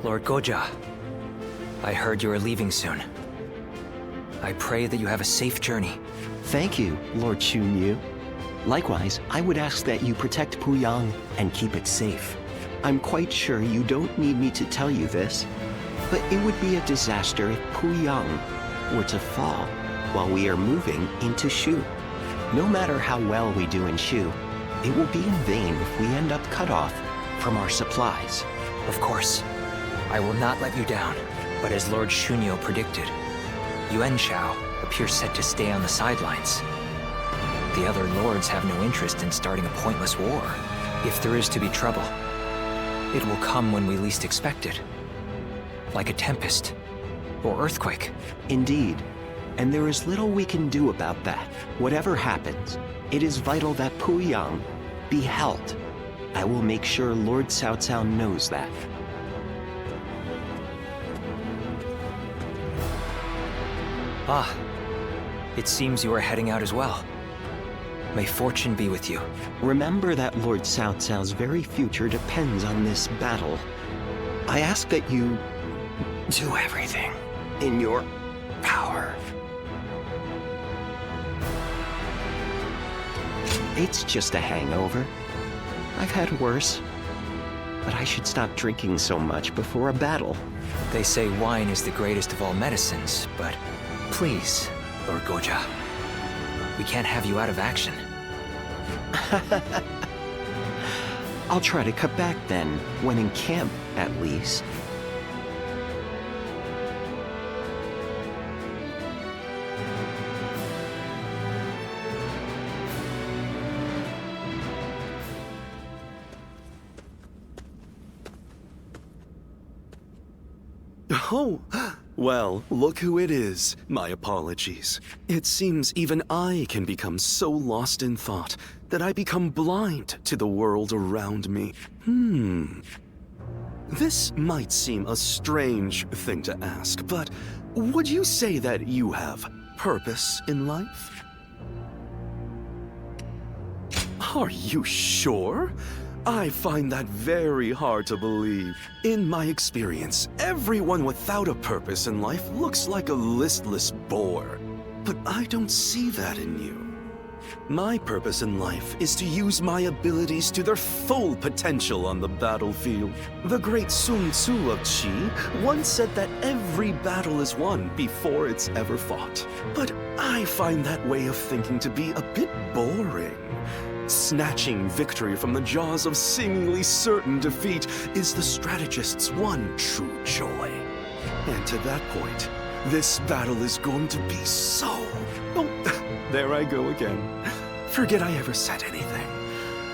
Lord Goja, I heard you are leaving soon. I pray that you have a safe journey. Thank you, Lord Xunyu. Likewise, I would ask that you protect Puyang and keep it safe. I'm quite sure you don't need me to tell you this, but it would be a disaster if Puyang were to fall while we are moving into Shu. No matter how well we do in Shu, it will be in vain if we end up cut off from our supplies. Of course, I will not let you down, but as Lord Shunyo predicted, Yuan Shao appears set to stay on the sidelines. The other lords have no interest in starting a pointless war. If there is to be trouble, it will come when we least expect it. Like a tempest or earthquake. Indeed, and there is little we can do about that. Whatever happens, it is vital that Puyang be held. I will make sure Lord Cao Cao knows that. Ah, it seems you are heading out as well. May fortune be with you. Remember that Lord Cao Cao's very future depends on this battle. I ask that you do everything in your power. It's just a hangover. I've had worse. But I should stop drinking so much before a battle. They say wine is the greatest of all medicines, but please, Lord Goja, we can't have you out of action. I'll try to cut back then, when in camp, at least. Oh, well, look who it is. My apologies. It seems even I can become so lost in thought that I become blind to the world around me. This might seem a strange thing to ask, but would you say that you have purpose in life? Are you sure? I find that very hard to believe. In my experience, everyone without a purpose in life looks like a listless bore. But I don't see that in you. My purpose in life is to use my abilities to their full potential on the battlefield. The great Sun Tzu of Qi once said that every battle is won before it's ever fought. But I find that way of thinking to be a bit boring. Snatching victory from the jaws of seemingly certain defeat is the strategist's one true joy. And to that point, this battle is going to be so... Oh, there I go again. Forget I ever said anything.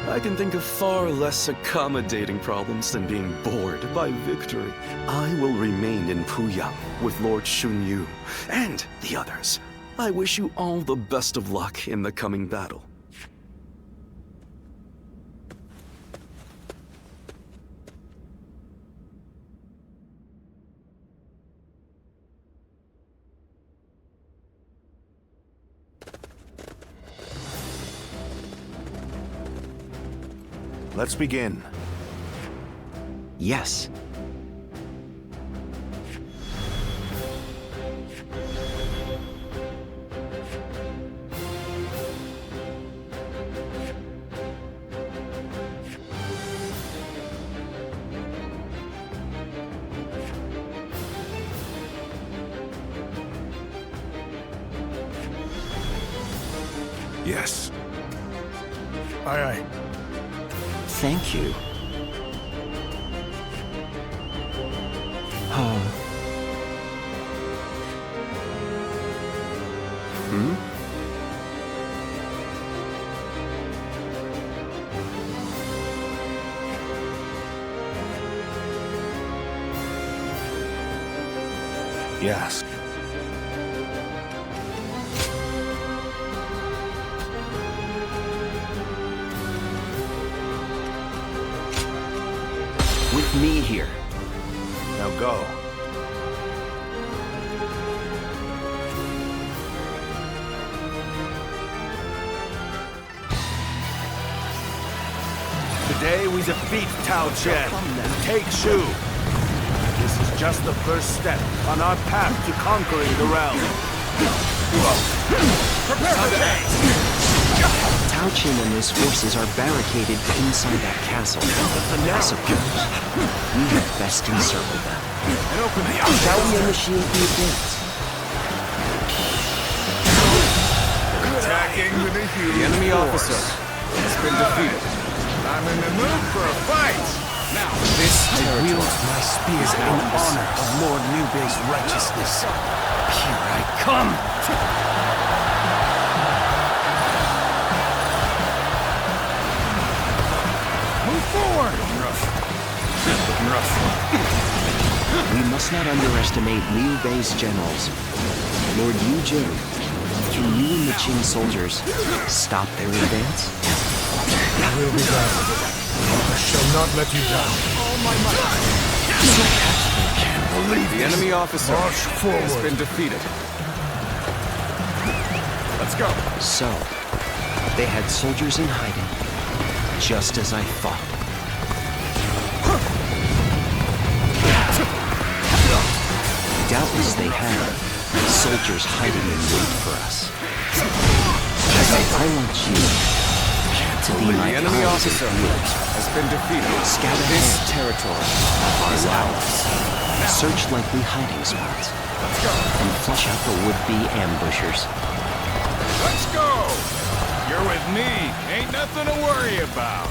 I can think of far less accommodating problems than being bored by victory. I will remain in Puyang with Lord Xunyu and the others. I wish you all the best of luck in the coming battle. Let's begin. Yes. Yes. Aye, aye. Thank you. Yes. With me here. Now go. Today we defeat Cao Jian. Take Shu. just the first step on our path to conquering the realm. Prepare for change! Cao Cao and his forces are barricaded inside that castle. I suppose we had best encircle them. And open the Shall we initiate the advance? attacking with a huge The enemy force. officer has been defeated. I'm in the mood for a fight. Now, this I wield territory my spear is in ours. honor of Lord Liu Bei's righteousness. Here I come! Move forward. Looking rough. We must not underestimate Liu Bei's generals. Lord Yu Jin, can you and the Qing soldiers stop their advance? It will be done. I shall not let you down. The enemy officer March has forward. been defeated. Let's go. So, they had soldiers in hiding, just as I thought. Doubtless they had soldiers hiding in wait for us. I want you to be my The enemy eyes and officer ears. has been defeated. Scatter This ahead. territory is ours. Search likely hiding spots and flush out the would-be ambushers. Let's go. You're with me. Ain't nothing to worry about.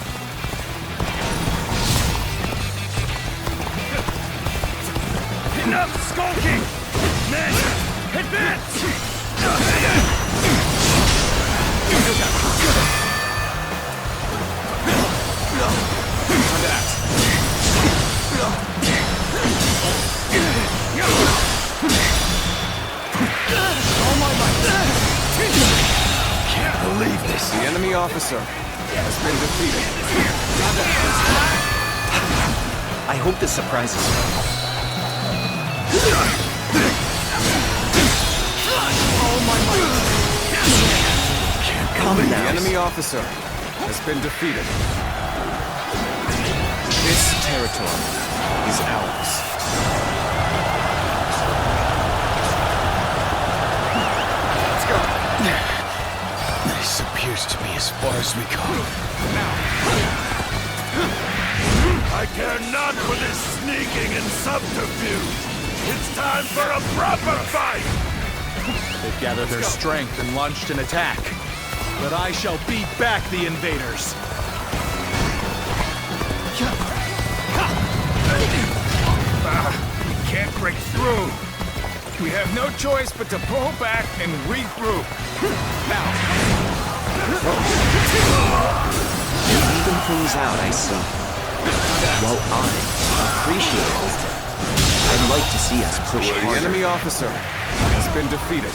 Enough skulking! Men, advance! Can't believe this. The enemy officer has been defeated. I hope this surprises you. Calm The down. enemy officer has been defeated. This territory is ours. Let's go. This appears to be as far as we go. I care not for this sneaking and subterfuge. It's time for a proper fight! They've gathered their strength and launched an attack. But I shall beat back the invaders. We can't break through. We have no choice but to pull back and regroup. Now, Even things out, I see. While I appreciate it, I'd like to see us push The harder. enemy officer has been defeated.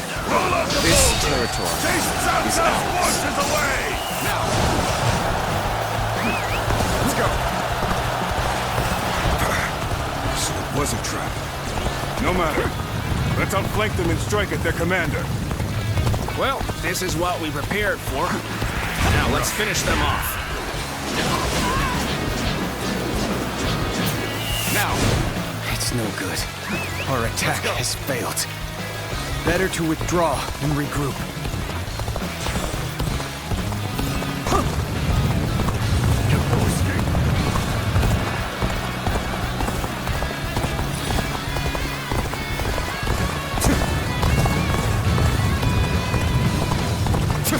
This territory is ours. forces away! Now, let's go. So it was a trap. No matter. Let's outflank them and strike at their commander. Well, this is what we prepared for. Now let's finish them off. Now, It's no good. Our attack has failed. Better to withdraw and regroup.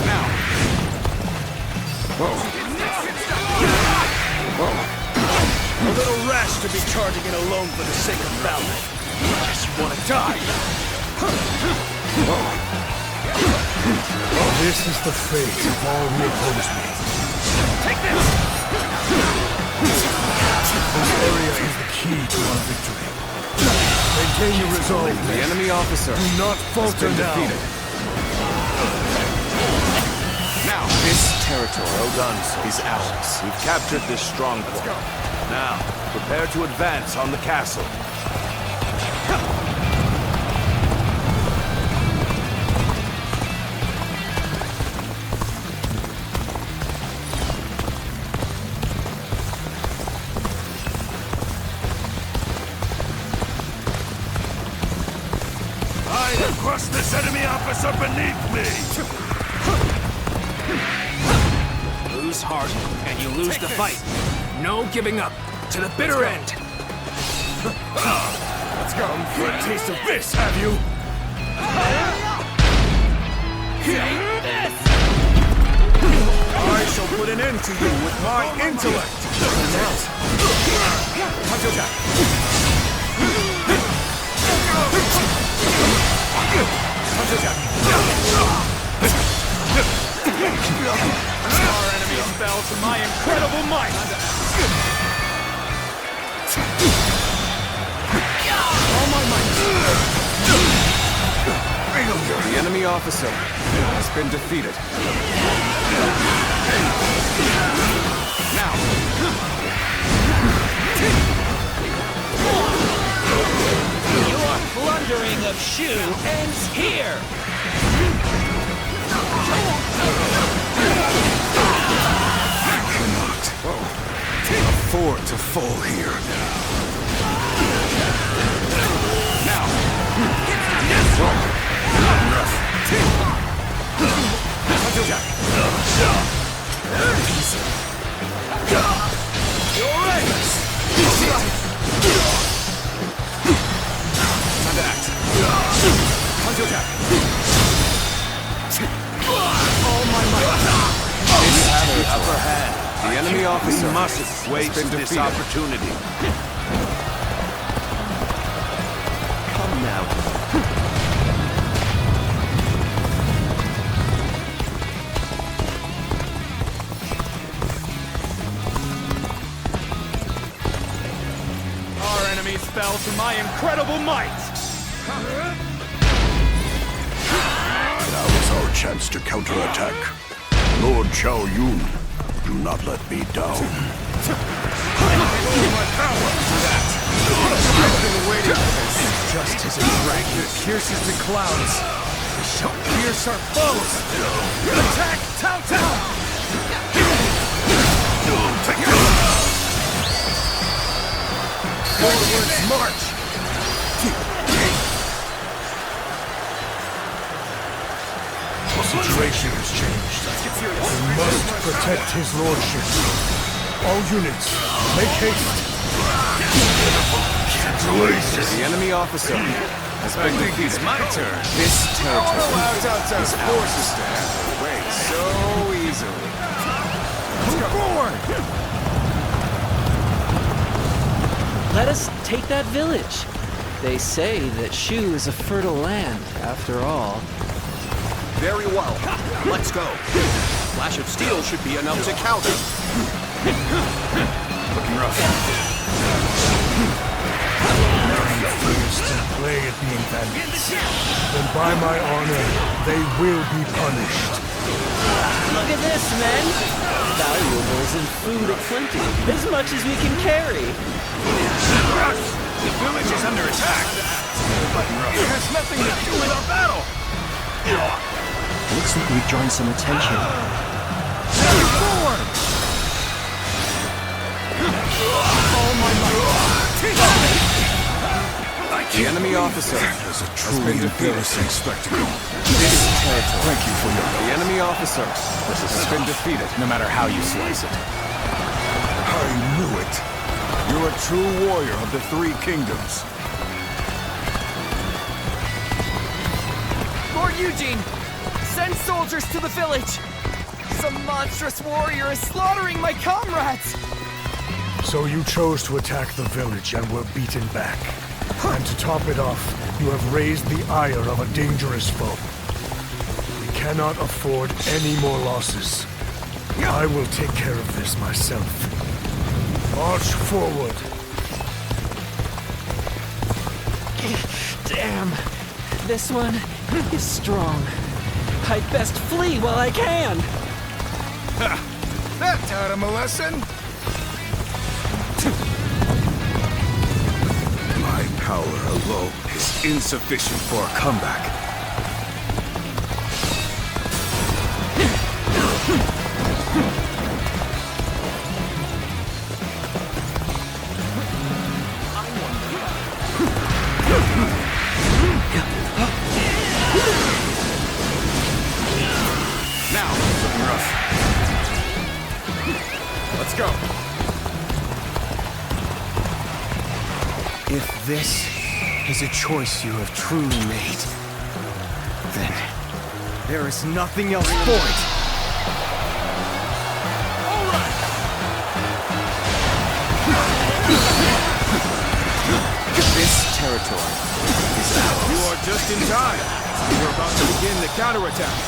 now. A little rash to be charging in alone for the sake of valor. Just want to die. This is the fate of all who oppose me. Take this! This area is the key to our victory. Maintain your resolve. The enemy officer Do not has falter been now. defeated. Now, this territory Well done, is ours. We've captured this stronghold. Now, prepare to advance on the castle. crush this enemy officer beneath me! Lose heart, and you lose the fight. No giving up. To the bitter end. Let's go! Come for a taste of this, have you? I shall put an end to you with my intellect. Our enemies fell to my incredible might. All my might. The enemy officer has been defeated. Now. Your plundering of Shu ends here! Afford to fall here. Now. You're right. Time to act. Counter attack. All my might. You have the upper hand. The enemy officer Mustn't waste been this defeated. opportunity. Come now. Our enemies fell to my incredible might. Now is our chance to counterattack. Lord Cao Yun, do not let me down. My power! I've been waiting for this. Just as a dragon pierces the clouds, we shall pierce our foes. Attack Cao Cao! Forwards march! The situation has changed. We must protect his lordship. All units, make haste. The enemy officer has been defeated. It's my turn. This territory His forces to have their way so easily. Move forward! Let us take that village. They say that Shu is a fertile land, after all. Very well. Let's go. Flash of steel should be enough to counter. Looking rough. Still play at being bandits. Then by my honor, they will be punished. Look at this, men! Valuables and food aplenty, as much as we can carry. The village is under attack. It has nothing to do with our battle. Looks like we've drawn some attention. Forward! All my might. The enemy officer It's a has truly been defeated. embarrassing spectacle. This territory. Thank you for your help. The enemy officer has been defeated. No matter how you slice it. I knew it. You're a true warrior of the Three Kingdoms. Lord Eugene! Send soldiers to the village! Some monstrous warrior is slaughtering my comrades! So you chose to attack the village and were beaten back. And to top it off, you have raised the ire of a dangerous foe. We cannot afford any more losses. I will take care of this myself. March forward. Damn, this one is strong. I'd best flee while I can. That taught him a lesson. My power alone is insufficient for a comeback. If this is a choice you have truly made, then there is nothing else for it. This territory is ours. You are just in time. We're about to begin the counterattack.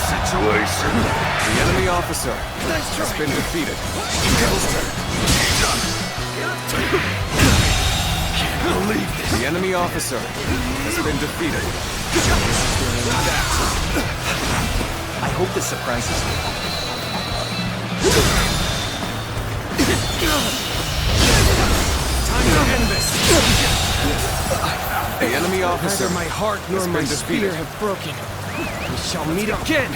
Situation. The enemy officer has been defeated. Can't believe this. The enemy officer has been defeated. I hope this surprises you. Time to end this. The enemy officer Neither my heart nor has my been spear defeated. have broken. We shall meet again.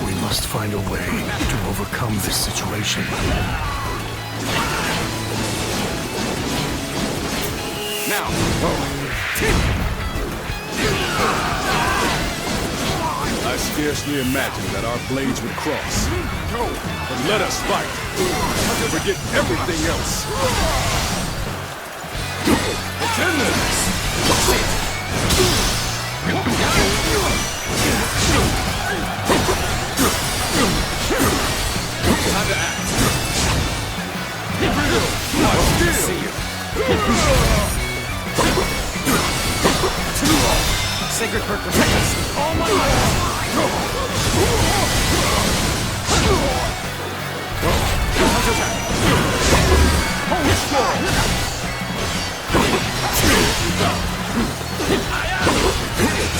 We must find a way to overcome this situation. Now. I scarcely imagined that our blades would cross. But let us fight. Forget everything else. Time to act. See you. Sacred Heart protect us. All my Holy Scroll!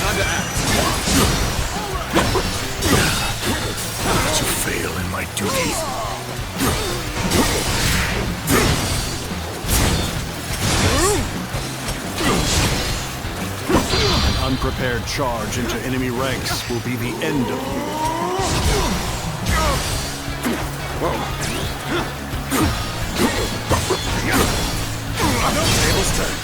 Time to act. To fail in my duty. An unprepared charge into enemy ranks will be the end of you. Tables turn.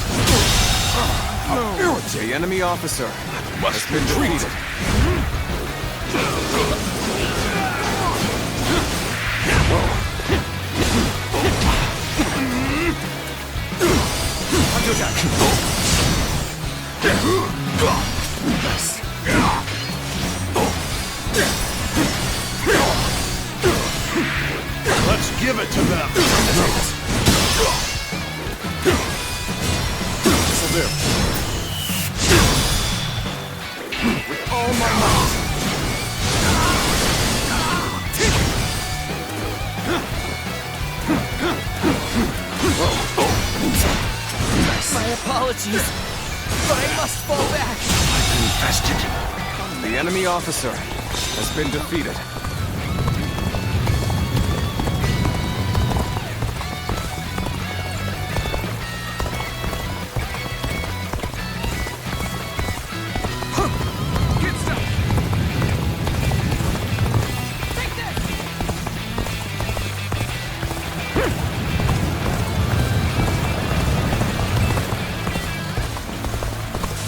The enemy officer has been defeated. Let's give it to them. For them. With all my might. My apologies, but I must fall back. Infested. The enemy officer has been defeated.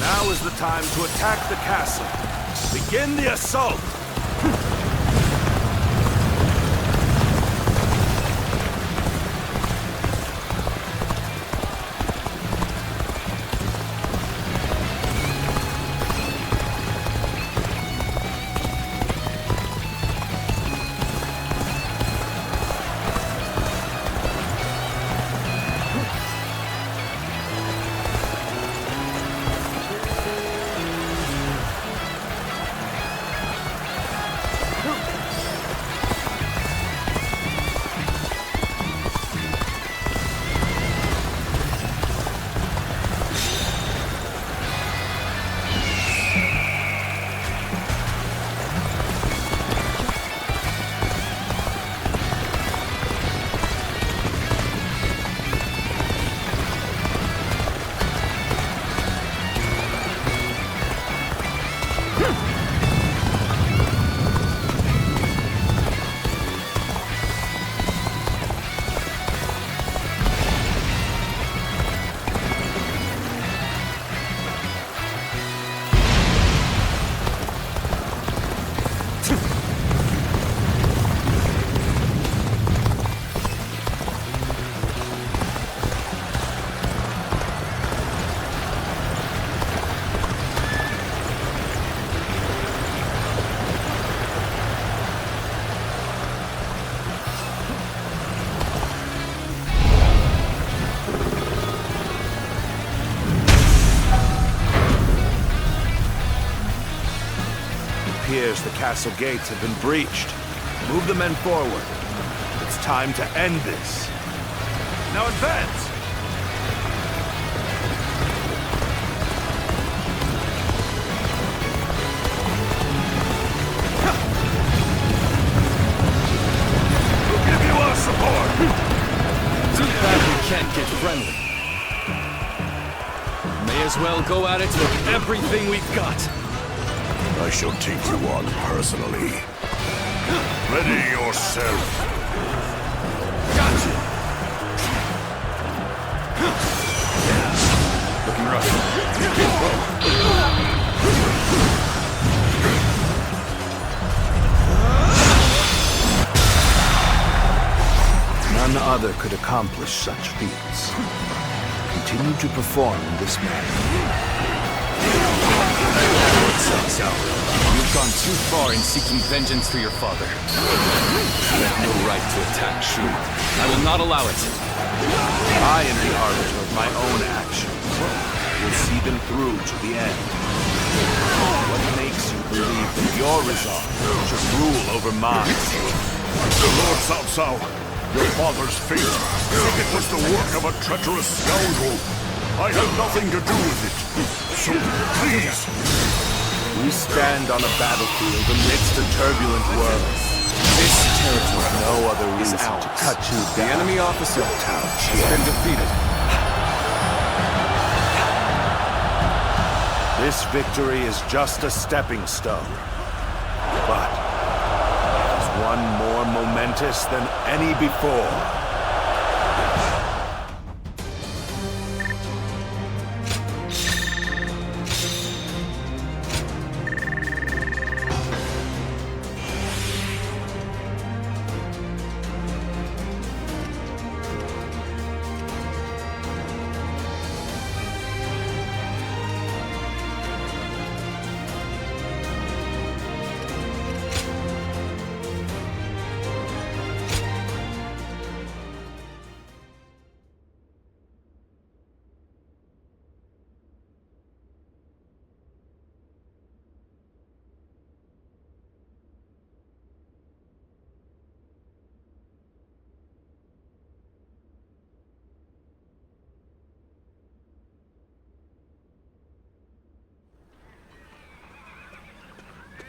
Now is the time to attack the castle. Begin the assault! appears the castle gates have been breached. Move the men forward. It's time to end this. Now advance! We'll give you our support! Too bad we can't get friendly. May as well go at it with everything we've got. I shall take you on personally. Ready yourself. Gotcha! Looking rough. None other could accomplish such feats. Continue to perform in this manner. Cao Cao, you've gone too far in seeking vengeance for your father. You have no right to attack Shu. I will not allow it. I am the arbiter of my own actions. Will see them through to the end. What makes you believe that your resolve should rule over mine? Lord Cao Cao, your father's fate. It was the work of a treacherous scoundrel. I had nothing to do with it. So, please. We stand on a battlefield amidst a turbulent world. This territory, no other reason to cut you down. The enemy officer has been defeated. This victory is just a stepping stone. But it is one more momentous than any before.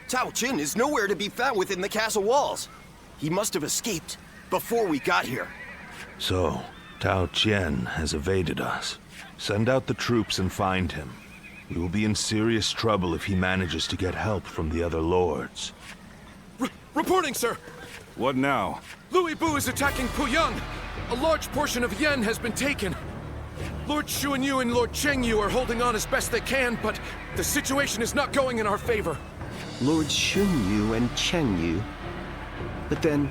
Cao Jin is nowhere to be found within the castle walls. He must have escaped before we got here. So, Tao Qian has evaded us. Send out the troops and find him. We will be in serious trouble if he manages to get help from the other lords. Reporting, sir! What now? Liu Bei is attacking Puyang. A large portion of Yen has been taken. Lord Xuanyu and Lord Chengyu are holding on as best they can, but the situation is not going in our favor. Lord Xunyu and Chengyu. But then,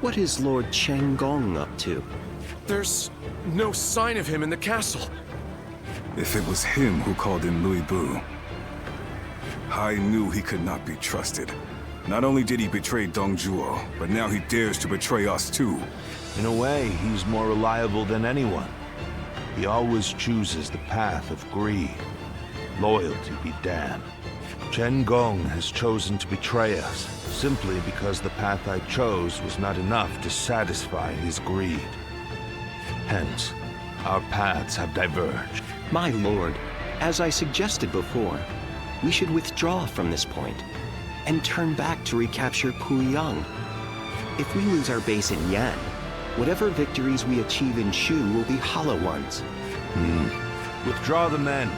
what is Lord Chenggong up to? There's no sign of him in the castle. If it was him who called in Liu Bei, I knew he could not be trusted. Not only did he betray Dongzhuo, but now he dares to betray us too. In a way, he's more reliable than anyone. He always chooses the path of greed. Loyalty be damned. Chen Gong has chosen to betray us, simply because the path I chose was not enough to satisfy his greed. Hence, our paths have diverged. My lord, as I suggested before, we should withdraw from this point and turn back to recapture Puyang. If we lose our base in Yan, whatever victories we achieve in Shu will be hollow ones. Withdraw the men.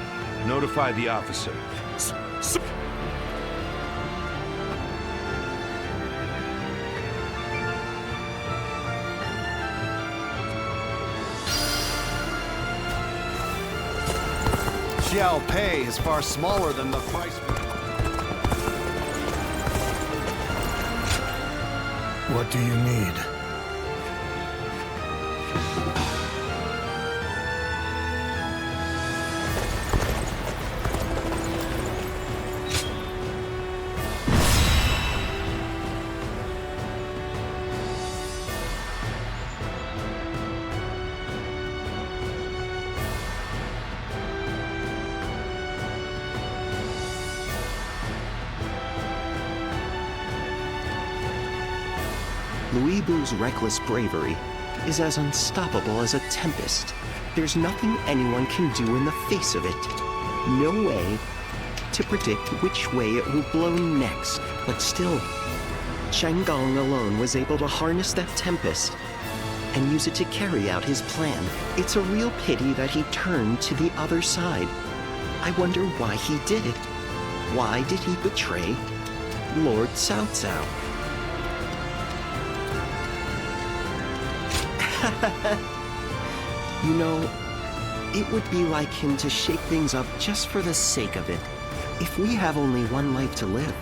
Notify the officer. Liu Bei is far smaller than the price. What do you need? Liu Bei's reckless bravery is as unstoppable as a tempest. There's nothing anyone can do in the face of it. No way to predict which way it will blow next. But still, Chen Gong alone was able to harness that tempest and use it to carry out his plan. It's a real pity that he turned to the other side. I wonder why he did it. Why did he betray Lord Cao Cao? You know, it would be like him to shake things up just for the sake of it. If we have only one life to live,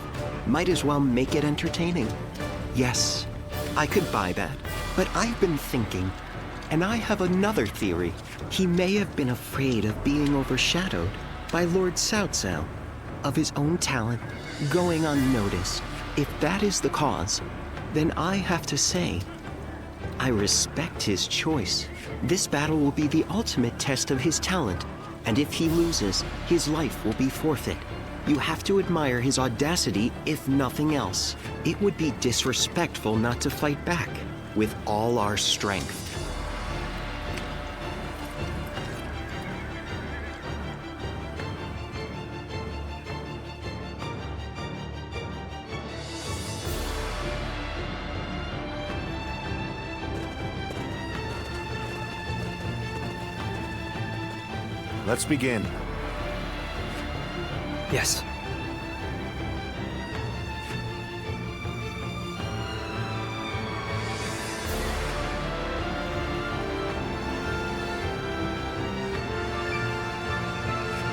might as well make it entertaining. Yes, I could buy that, but I've been thinking, and I have another theory. He may have been afraid of being overshadowed by Lord Cao Cao, of his own talent going unnoticed. If that is the cause, then I have to say, I respect his choice. This battle will be the ultimate test of his talent, and if he loses, his life will be forfeit. You have to admire his audacity, if nothing else. It would be disrespectful not to fight back with all our strength. Let's begin. Yes.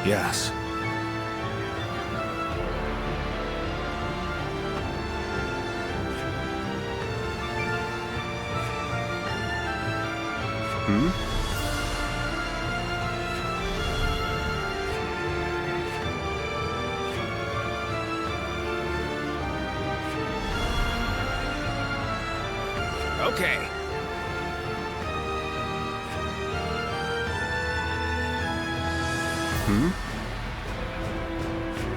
Yes. Okay.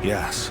Yes.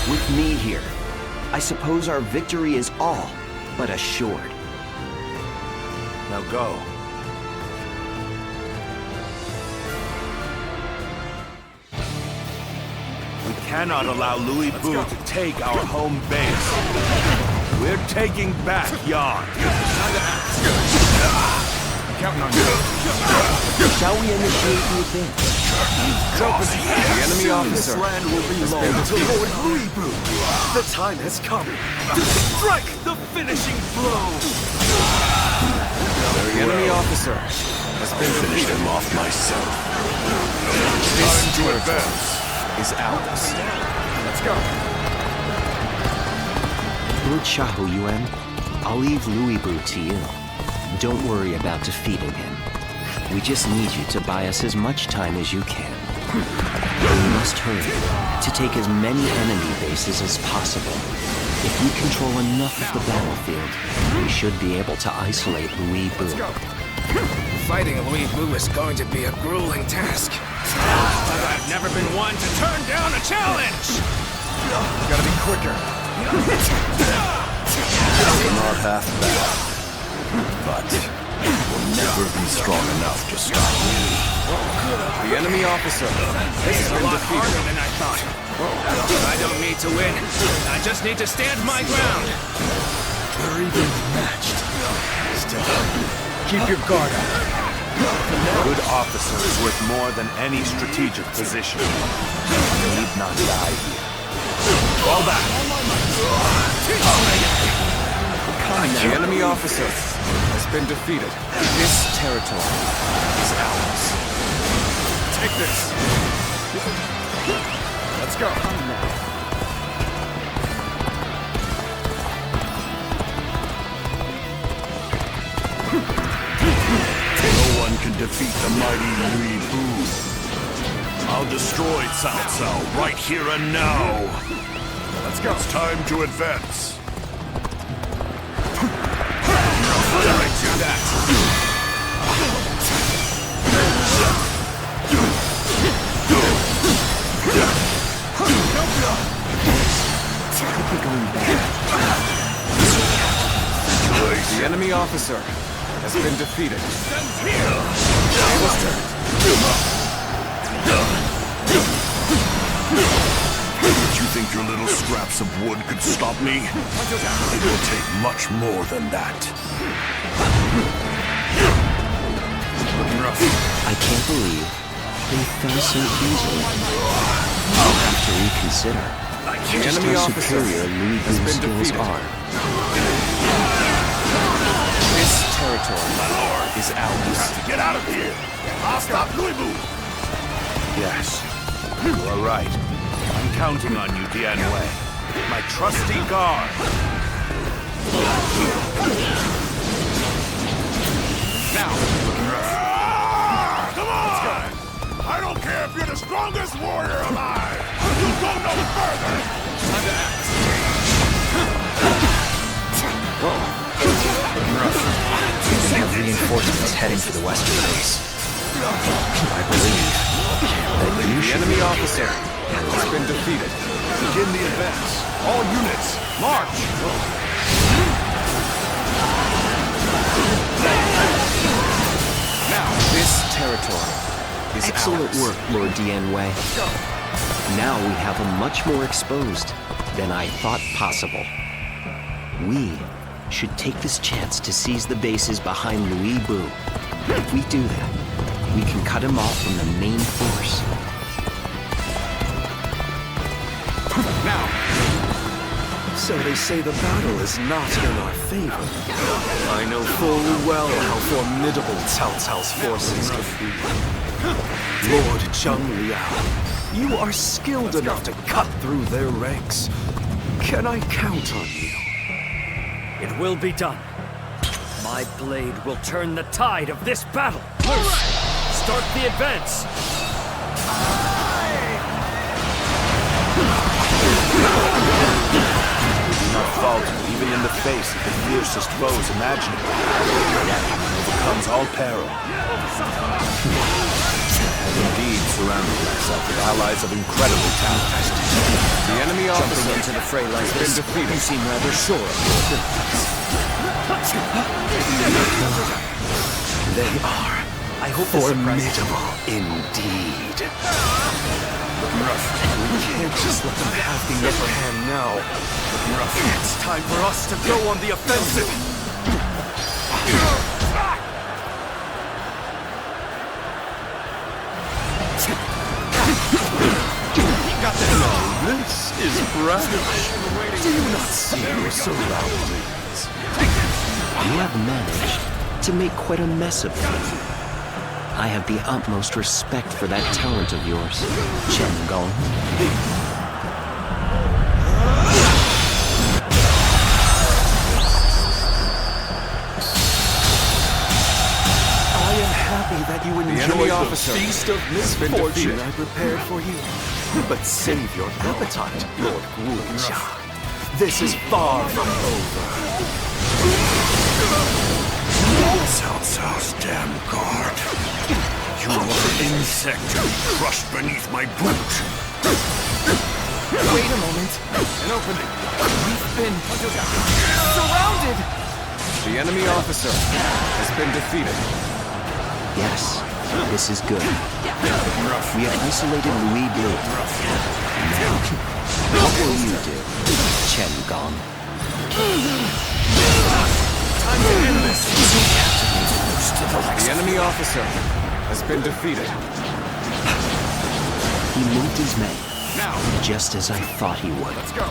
With me here, I suppose our victory is all but assured. Now go. We cannot allow Liu Bei to take our home base. We're taking back Yan. I'm counting on you. Shall we initiate the advance? The enemy officer. This land will belong to Lord Liu Bei. The time has come to strike the finishing blow. The enemy officer has been Finish them off myself. This territory is ours. Let's go. Lord Xiahou Yuan, I'll leave Liu Bei to you. Don't worry about defeating him. We just need you to buy us as much time as you can. We must hurry to take as many enemy bases as possible. If we control enough of the battlefield, we should be able to isolate Liu Bei. Fighting Liu Bei is going to be a grueling task. But I've never been one to turn down a challenge! Gotta be quicker. We're not half bad, but we'll never be strong enough to stop me. The enemy officer. This is a lot harder than I thought. I don't need to win. I just need to stand my ground. We're evenly matched. Still, keep your guard up. A good officer is worth more than any strategic position. You need not die here. Fall back! The enemy officer has been defeated. This territory is ours. Take this. Let's go. No one can defeat the mighty Liu Bei. I'll destroy Cao Cao right here and now. Let's go. It's time to advance. Do that. The enemy officer has been defeated. Did you think your little scraps of wood could stop me? It will take much more than that. I can't believe they fell so easily. I'll have to reconsider The just enemy how officer superior Liu has Bei's been skills defeated. are. This territory is ours. Get out of here! I'll stop Liu Bei! Yes, you are right. I'm counting on you, Dian Wei. My trusty guard. Now, Come on! I don't care if you're the strongest warrior alive! You go no further! time to act. We have reinforcements heading for the western base. I believe that you The should enemy relocate officer there. has been defeated. Begin the advance. All units, march! Now, this territory is Excellent ours. work, Lord Dian Wei. Now we have him much more exposed than I thought possible. We should take this chance to seize the bases behind Liu Bei. If we do that, we can cut him off from the main force. Now, So they say the battle is not in our favor. I know full well how formidable Cao Cao's forces can be. Lord Zheng Liao, you are skilled enough to cut through their ranks. Can I count on you? It will be done. My blade will turn the tide of this battle. Start the advance. Not falter, even in the face of the fiercest foes imaginable. Yet overcomes all peril. I've indeed surrounded myself with allies of incredible talent. the enemy officer Jumping into the fray like has this, been defeated. you seem rather sure of your abilities. They are I hope this surprises you. formidable indeed. We can't just let them have the upper hand now. It's time for us to go on the offensive. This is brash. Do you not see your surroundings? You have managed to make quite a mess of me. I have the utmost respect for that talent of yours, Chen Gong. I am happy that you enemy enjoyed the officer feast of has been misfortune defeated. I prepared for you. But save your appetite, Lord Gulijia. This is far from over. Cao Cao's damn guard. You are an insect crushed beneath my boot. Wait a moment. An opening. We've been surrounded. The enemy officer has been defeated. Yes, this is good. We have isolated Liu Bei. Now, what will you do, Chen Gong? Time to end this. The enemy officer has been defeated. He moved his men, Now, just as I thought he would. let's go.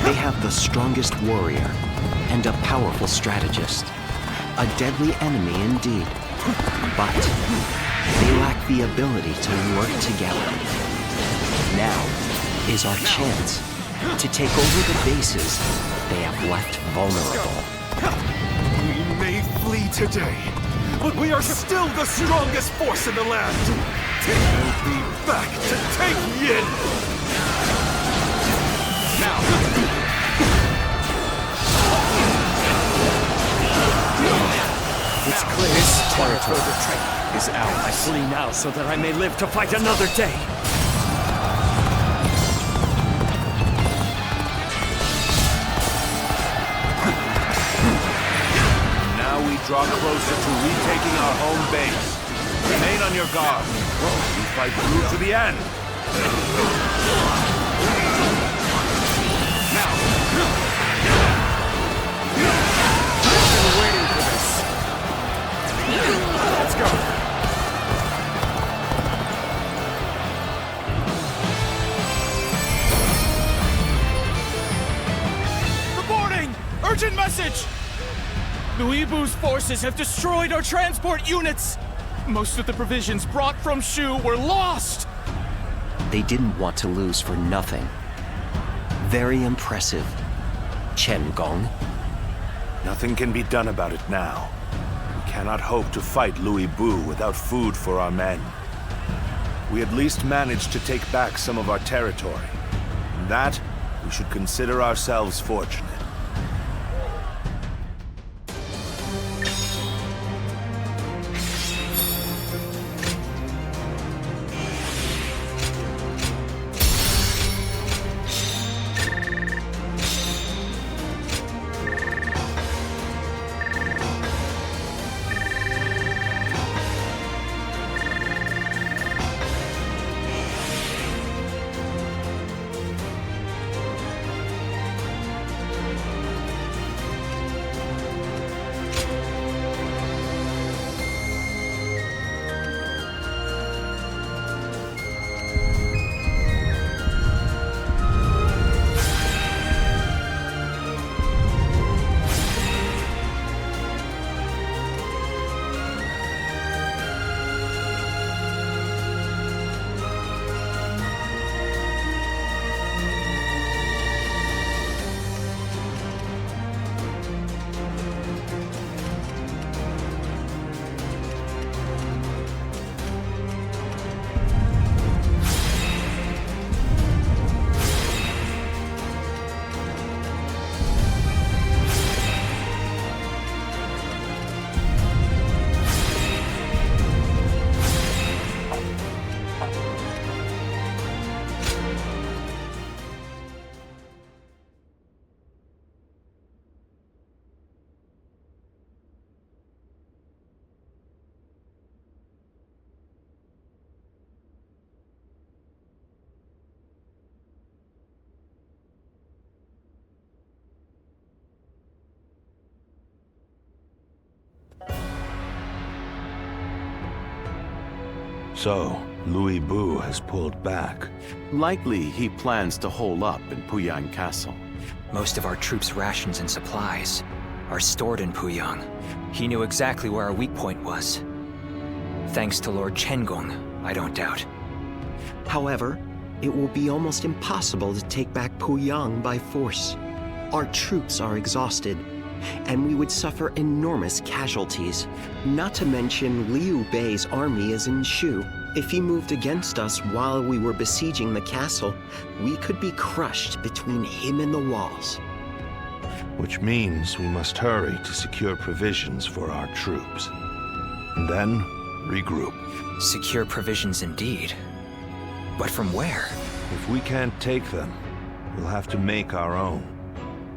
They have the strongest warrior and a powerful strategist. A deadly enemy indeed. But they lack the ability to work together. Now is our chance to take over the bases they have left vulnerable. We may flee today, but we are still the strongest force in the land. We'll be back to take Yin! Now! It's clear this territory is ours. I flee now so that I may live to fight another day. Now we draw closer to retaking our home base. Remain on your guard. We fight through to the end. I've been waiting for this. Let's go. Reporting! Urgent message! Liu Bei's forces have destroyed our transport units! Most of the provisions brought from Shu were lost! They didn't want to lose for nothing. Very impressive, Chen Gong. Nothing can be done about it now. We cannot hope to fight Liu Bei without food for our men. We at least managed to take back some of our territory. In that, we should consider ourselves fortunate. So, Liu Bei has pulled back. Likely he plans to hole up in Puyang Castle. Most of our troops' rations and supplies are stored in Puyang. He knew exactly where our weak point was. Thanks to Lord Chengong, I don't doubt. However, it will be almost impossible to take back Puyang by force. Our troops are exhausted, and we would suffer enormous casualties. Not to mention Liu Bei's army is in Shu. If he moved against us while we were besieging the castle, we could be crushed between him and the walls. Which means we must hurry to secure provisions for our troops. And then, regroup. Secure provisions indeed. But from where? If we can't take them, we'll have to make our own.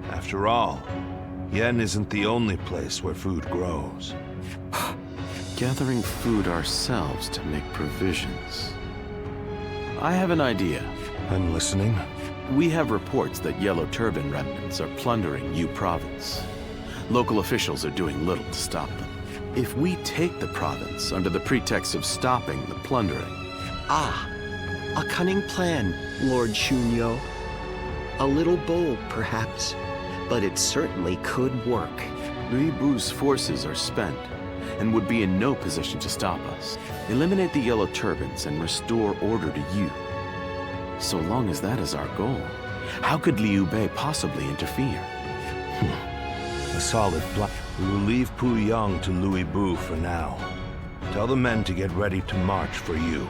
After all, Yen isn't the only place where food grows. Gathering food ourselves to make provisions. I have an idea. I'm listening. We have reports that Yellow Turban remnants are plundering Yu Province. Local officials are doing little to stop them. If we take the province under the pretext of stopping the plundering... Ah, a cunning plan, Lord Shunyo. A little bold, perhaps, but it certainly could work. Liu Bei's forces are spent, and would be in no position to stop us. Eliminate the Yellow Turbans and restore order to Yu. So long as that is our goal, how could Liu Bei possibly interfere? A solid plan. We will leave Puyang to Louis Bu for now. Tell the men to get ready to march for you.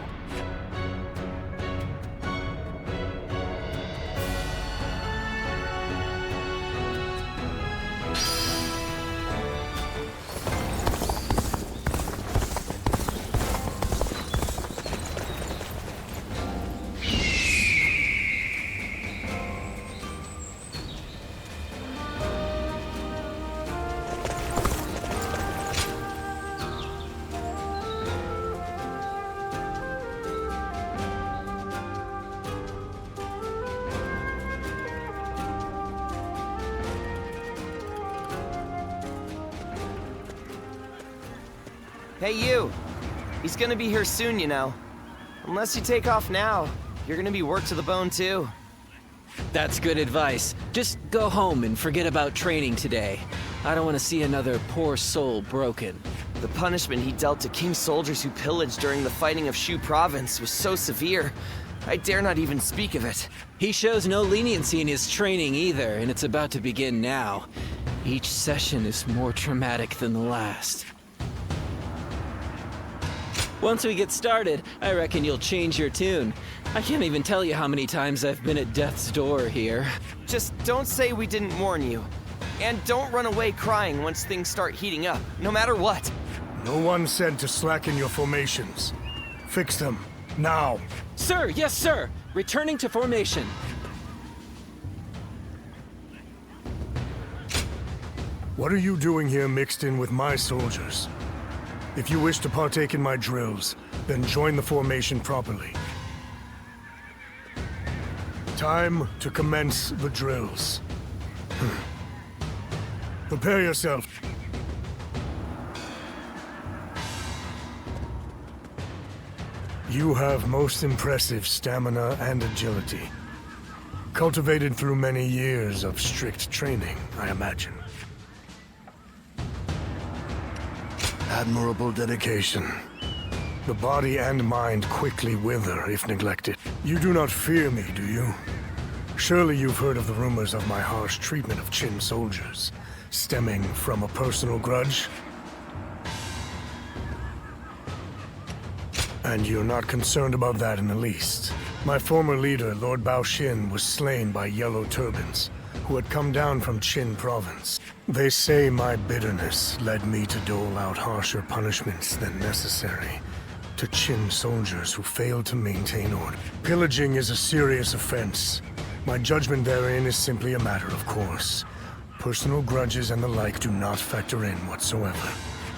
Hey, you! He's gonna be here soon, you know. Unless you take off now, you're gonna be worked to the bone, too. That's good advice. Just go home and forget about training today. I don't want to see another poor soul broken. The punishment he dealt to King's soldiers who pillaged during the fighting of Shu Province was so severe, I dare not even speak of it. He shows no leniency in his training either, and it's about to begin now. Each session is more traumatic than the last. Once we get started, I reckon you'll change your tune. I can't even tell you how many times I've been at death's door here. Just don't say we didn't warn you. And don't run away crying once things start heating up, no matter what. No one said to slacken your formations. Fix them, now. Sir, yes sir! Returning to formation. What are you doing here mixed in with my soldiers? If you wish to partake in my drills, then join the formation properly. Time to commence the drills. Prepare yourself. You have most impressive stamina and agility. Cultivated through many years of strict training, I imagine. Admirable dedication. The body and mind quickly wither if neglected. You do not fear me, do you? Surely you've heard of the rumors of my harsh treatment of Qin soldiers, stemming from a personal grudge? And you're not concerned about that in the least. My former leader, Lord Bao Xin, was slain by Yellow Turbans, who had come down from Qin province. They say my bitterness led me to dole out harsher punishments than necessary to Qin soldiers who failed to maintain order. Pillaging is a serious offense. My judgment therein is simply a matter of course. Personal grudges and the like do not factor in whatsoever.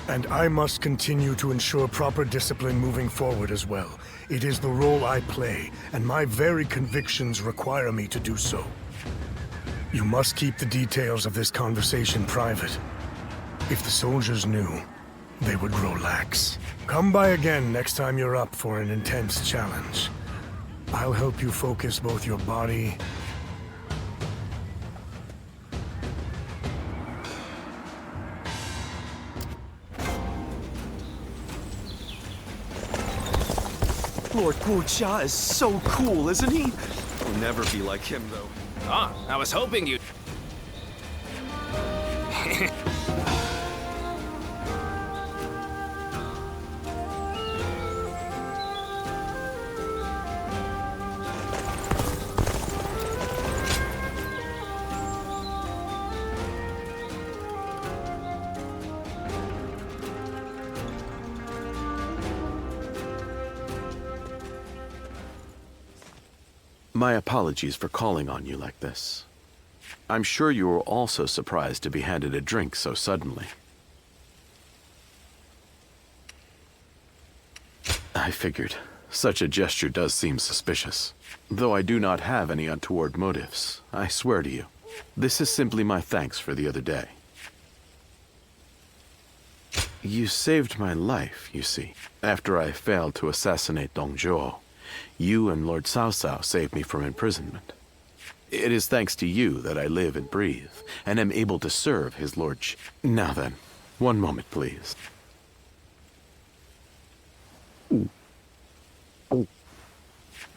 And I must continue to ensure proper discipline moving forward as well. It is the role I play, and my very convictions require me to do so. You must keep the details of this conversation private. If the soldiers knew, they would grow lax. Come by again next time you're up for an intense challenge. I'll help you focus both your body Lord Guojia is so cool, isn't he? I'll never be like him, though. Ah, I was hoping you'd... My apologies for calling on you like this. I'm sure you were also surprised to be handed a drink so suddenly. I figured. Such a gesture does seem suspicious. Though I do not have any untoward motives, I swear to you. This is simply my thanks for the other day. You saved my life, you see, after I failed to assassinate Dong Zhuo. You and Lord Cao Cao saved me from imprisonment. It is thanks to you that I live and breathe, and am able to serve his lordship. Now then, one moment, please.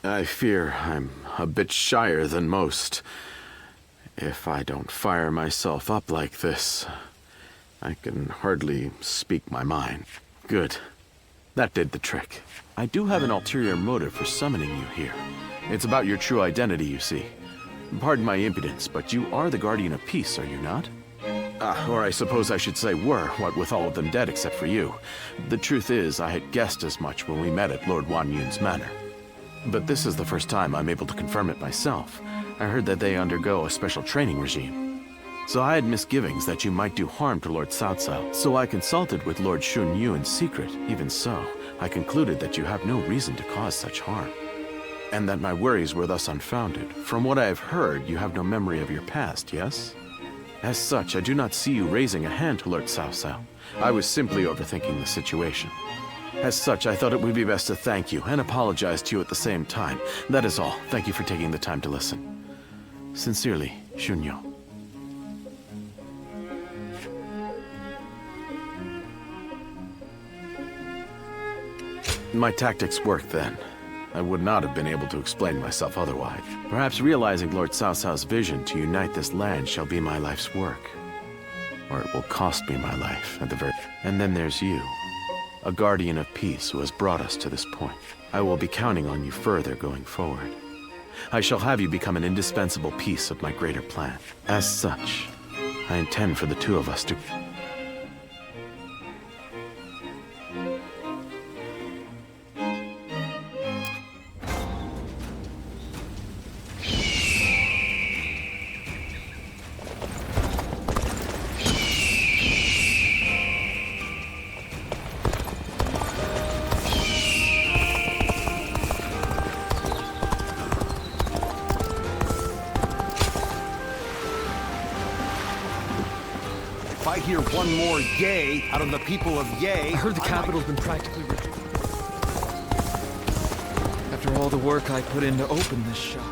I fear I'm a bit shyer than most. If I don't fire myself up like this, I can hardly speak my mind. Good. That did the trick. I do have an ulterior motive for summoning you here. It's about your true identity, you see. Pardon my impudence, but you are the Guardian of Peace, are you not? Or I suppose I should say were, what with all of them dead except for you. The truth is, I had guessed as much when we met at Lord Wan Yun's manor. But this is the first time I'm able to confirm it myself. I heard that they undergo a special training regime. So I had misgivings that you might do harm to Lord Cao Cao. So I consulted with Lord Xun Yu in secret. Even so, I concluded that you have no reason to cause such harm. And that my worries were thus unfounded. From what I have heard, you have no memory of your past, yes? As such, I do not see you raising a hand to Lord Cao Cao. I was simply overthinking the situation. As such, I thought it would be best to thank you and apologize to you at the same time. That is all. Thank you for taking the time to listen. Sincerely, Xunyo. My tactics worked then. I would not have been able to explain myself otherwise. Perhaps realizing Lord Cao Cao's vision to unite this land shall be my life's work. Or it will cost me my life at the very... And then there's you, a guardian of peace who has brought us to this point. I will be counting on you further going forward. I shall have you become an indispensable piece of my greater plan. As such, I intend for the two of us to... If I hear one more yay out of the people of Yay... I heard the capital's been practically reduced. After all the work I put in to open this shop.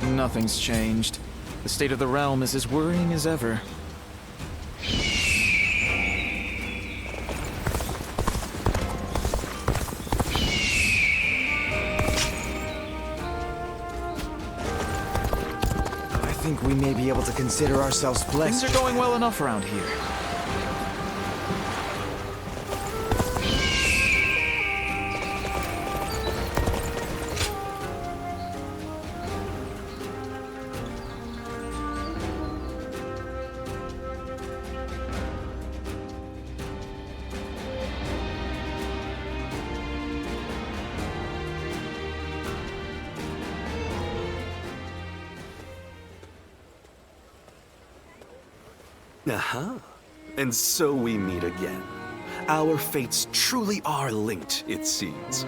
Nothing's changed. The state of the realm is as worrying as ever. I think we may be able to consider ourselves blessed. Things are going well enough around here. Aha. And so we meet again. Our fates truly are linked, it seems.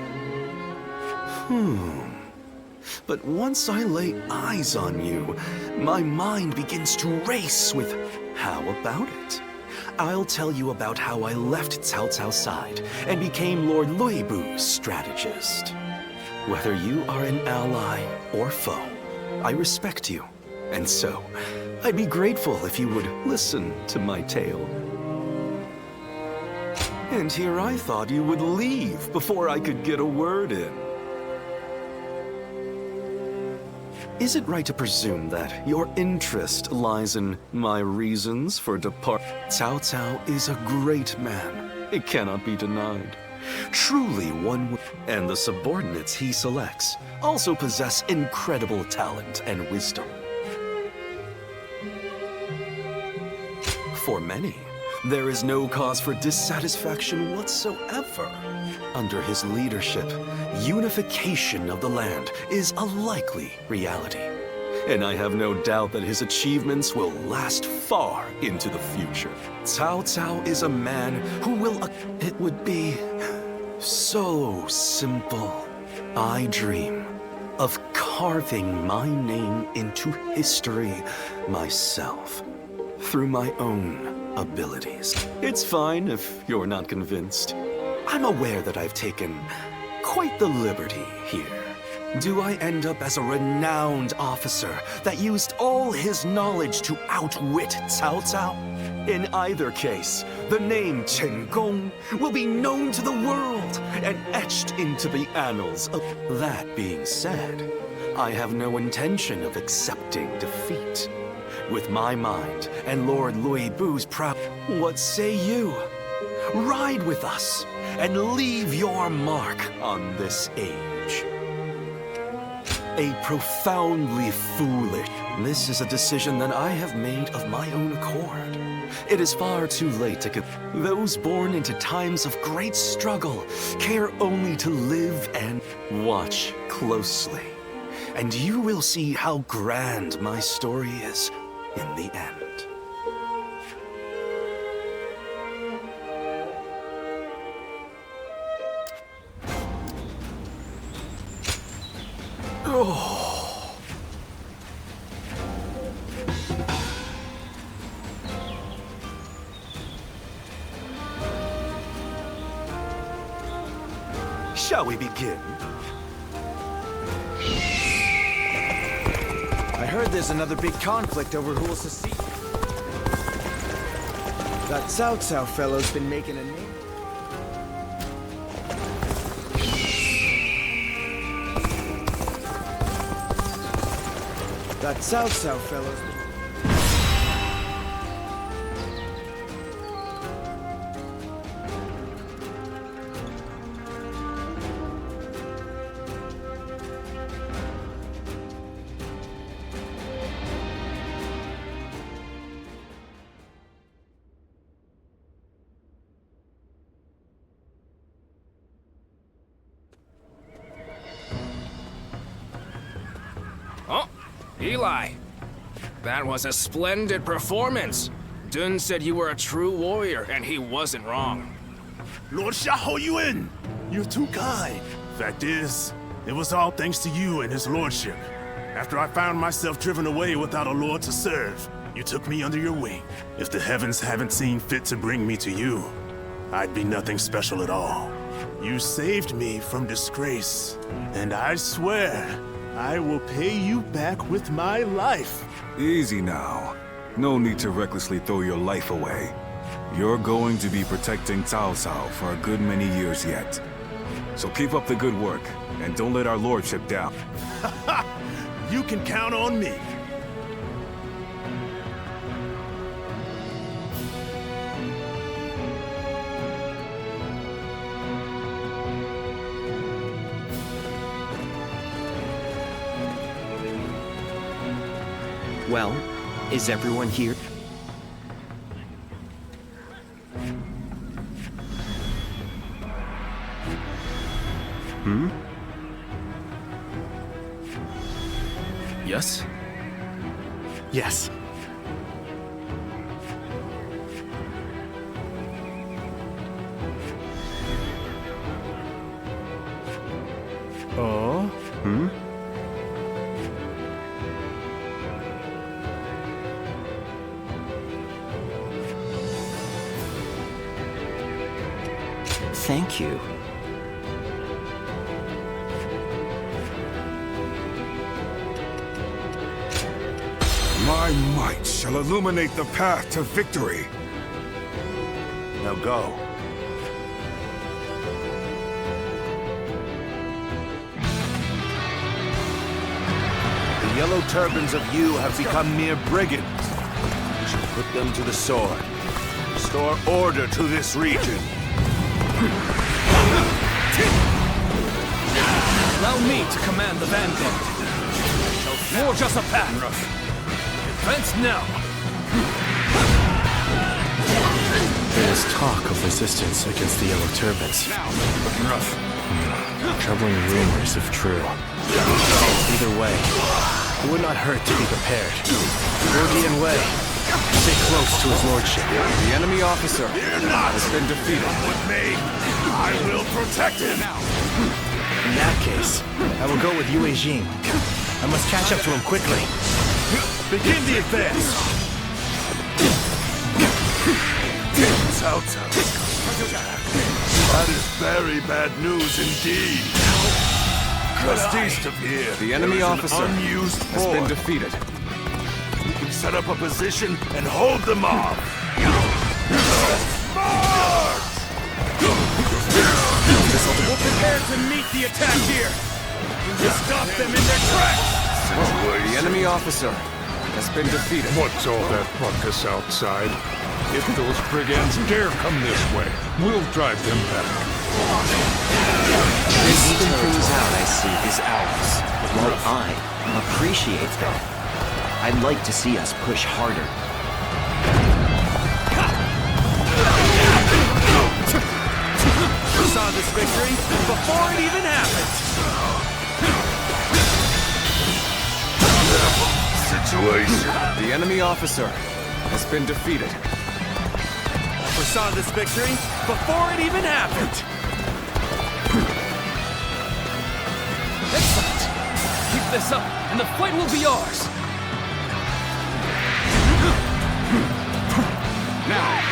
But once I lay eyes on you, my mind begins to race with how about it? I'll tell you about how I left Cao Cao's side and became Lord Liu Bei's strategist. Whether you are an ally or foe, I respect you. And so, I'd be grateful if you would listen to my tale. And here I thought you would leave before I could get a word in. Is it right to presume that your interest lies in my reasons for departing? Cao Cao is a great man. It cannot be denied. Truly one, and the subordinates he selects also possess incredible talent and wisdom. For many, there is no cause for dissatisfaction whatsoever. Under his leadership, unification of the land is a likely reality. And I have no doubt that his achievements will last far into the future. Cao Cao is a man who will... It would be so simple. I dream of carving my name into history myself, through my own abilities. It's fine if you're not convinced. I'm aware that I've taken quite the liberty here. Do I end up as a renowned officer that used all his knowledge to outwit Cao Cao? In either case, the name Chen Gong will be known to the world and etched into the annals of... That being said, I have no intention of accepting defeat. With my mind and Lord Liu Bei's proud... What say you? Ride with us and leave your mark on this age. A profoundly foolish... This is a decision that I have made of my own accord. It is far too late to... Those born into times of great struggle care only to live and watch closely. And you will see how grand my story is in the end. Oh. Shall we begin? I heard there's another big conflict over who will succeed. That Cao Cao fellow's been making a name. That Cao Cao fellow's been... Oh, Eli. That was a splendid performance. Dun said you were a true warrior, and he wasn't wrong. Lord Xiahou Yuan, you're too kind. Fact is, it was all thanks to you and his lordship. After I found myself driven away without a lord to serve, you took me under your wing. If the heavens haven't seen fit to bring me to you, I'd be nothing special at all. You saved me from disgrace, and I swear, I will pay you back with my life. Easy now. No need to recklessly throw your life away. You're going to be protecting Cao Cao for a good many years yet. So keep up the good work, and don't let our lordship down. You can count on me. Well, is everyone here? Hmm? Yes? Yes. Oh? Hmm? Thank you. My might shall illuminate the path to victory. Now go. The yellow turbans of Yu have become mere brigands. We should put them to the sword. Restore order to this region. Allow me to command the vanguard. Shall forge us a path. Advance now. There is talk of resistance against the Yellow Turbans. Troubling rumors if true. Either way, it would not hurt to be prepared. Gordian Wei, stay close to his lordship. The enemy officer has been defeated. With me, I will protect him. In that case, I will go with Yue Jing. I must catch up to him quickly. Begin the advance! Cao Cao. That is very bad news indeed. Just east of here, The enemy there is officer an unused has been fort. defeated. We can set up a position and hold them off. We'll prepare to meet the attack here. We'll stop them in their tracks. The enemy officer has been defeated. What's all that ruckus outside? If those brigands dare come this way, we'll drive them back. Even things out I see is ours, while I appreciate them. I'd like to see us push harder. We saw this victory before it even happened. Situation. The enemy officer has been defeated. Foresaw this victory before it even happened. Excellent. Keep this up, and the fight will be ours. Now.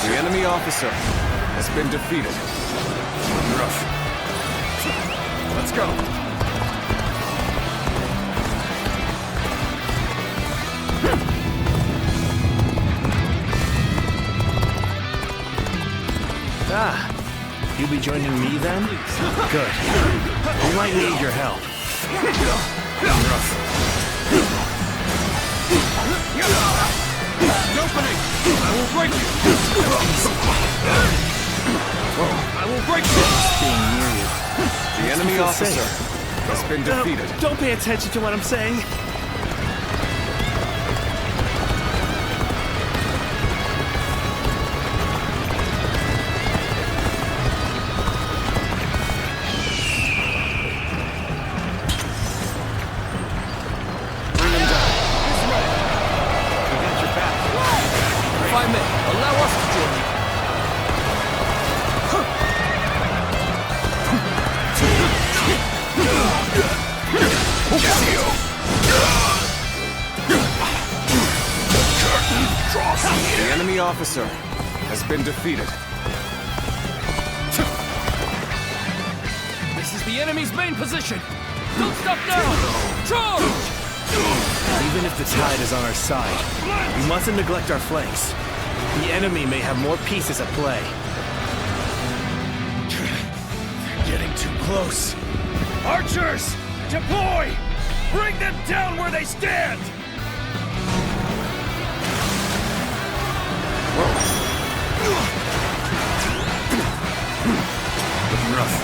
The enemy officer has been defeated. Let's go. Ah, you'll be joining me then? Good. We might need your help. Opening! I will break you! I will break you! Being near you. The enemy officer has been defeated. Don't pay attention to what I'm saying. The enemy officer has been defeated. This is the enemy's main position! Don't stop now! Charge! Even if the tide is on our side, we mustn't neglect our flanks. The enemy may have more pieces at play. Getting too close. Archers! Deploy! Bring them down where they stand! Looking rough.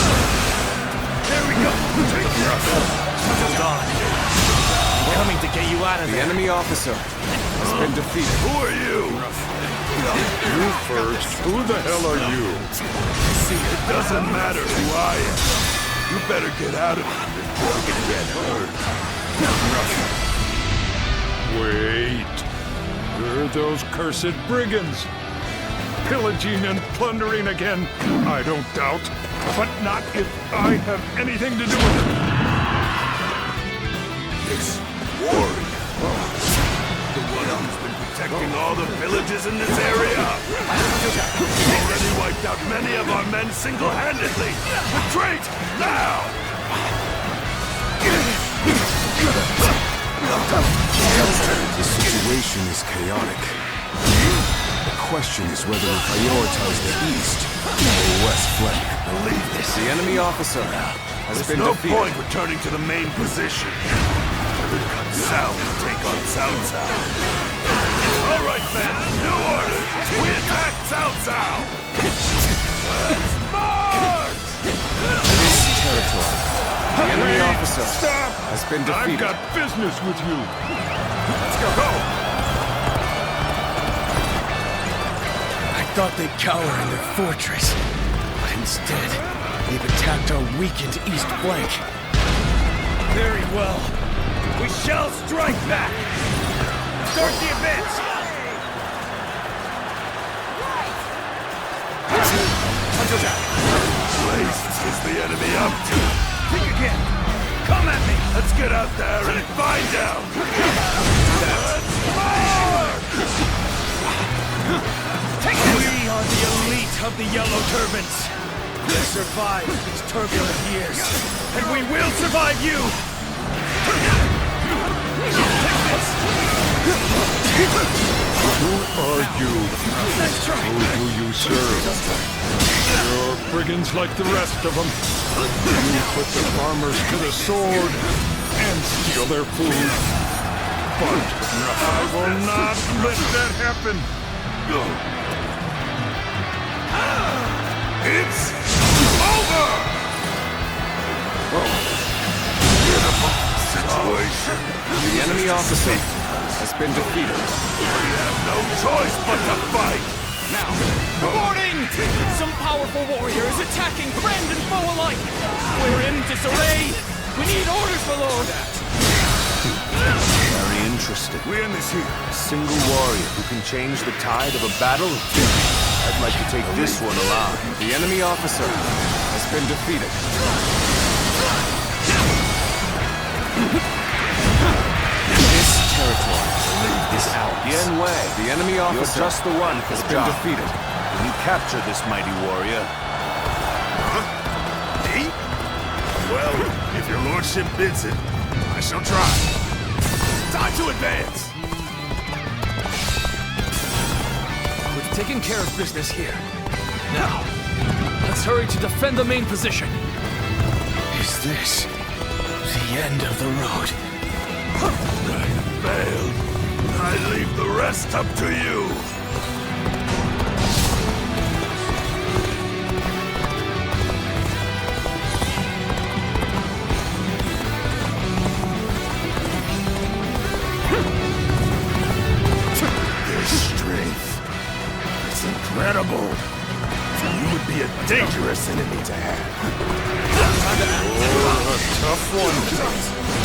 There we go! Take it rough. Hold on. I'm coming to get you out of The there. enemy officer has been defeated. Who are you? You first. Who the hell are you? See, it doesn't matter who I am. You better get out of here before you get hurt. Wait. They're those cursed brigands. Pillaging and plundering again, I don't doubt. But not if I have anything to do with it. This warrior. The one who's been protecting all the villages in this area. Already wiped out many of our men single-handedly. Retreat! Now! The situation is chaotic. The question is whether we prioritize the east or the west flank. Believe this. The enemy officer has There's been no defeated. point returning to the main position. We'll cut south to take on Cao Cao. All right, men. New order. We attack Cao Cao. Let's march! This territory officer has been defeated. I've got business with you. Let's go. I thought they'd cower in their fortress, but instead, they've attacked our weakened east flank. Very well. We shall strike back! Start the advance! What is the enemy up to? Think again! Come at me! Let's get out there and find out! We are the elite of the Yellow Turbans. We survived these turbulent years, and we will survive you! Who are you? Who do you serve? You're brigands like the rest of them. You put the farmers to the sword and steal their food. But I will not let that happen. It's over! Situation. The enemy officer has been defeated. We have no choice but to fight! Now, boarding! Some powerful warriors attacking friend and foe alike! We're in disarray! We need orders, my lord! Very interesting. We end this here. A single warrior who can change the tide of a battle? I'd like to take this one alive. The enemy officer has been defeated. This territory is ours. Yan Wei, The enemy officer you're just the one for has the been job. defeated. Can you capture this mighty warrior? Me? Well, if your lordship bids it, I shall try. Time to advance! We've taken care of business here. Now, let's hurry to defend the main position. Is this the end of the road? I failed. I leave the rest up to you. Incredible! You would be a dangerous enemy to have. Oh, a tough one.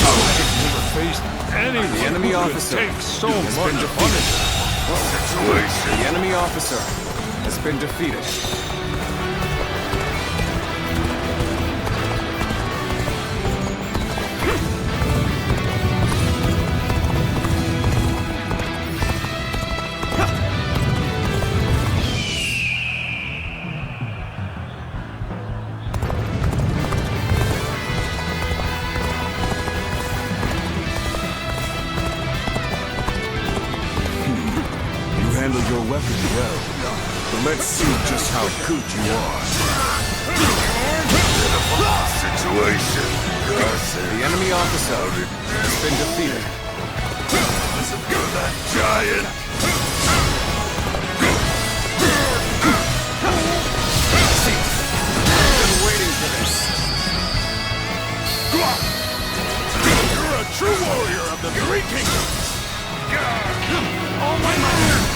I've never faced anyone The enemy who could officer take so has much been defeated. Situation. The enemy officer has been defeated. Handle your weapon well, but let's see just how good you are. Situation. The enemy officer has been defeated. Listen to that giant. I've been waiting for this. You're a true warrior of the Three Kingdoms. All my might!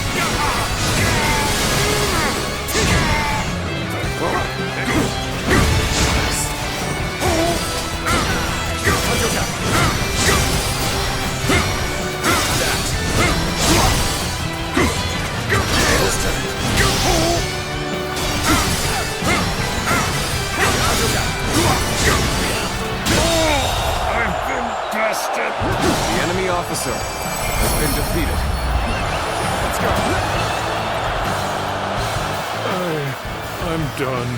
I've been bested. The enemy officer has been defeated. Let's go. I'm done.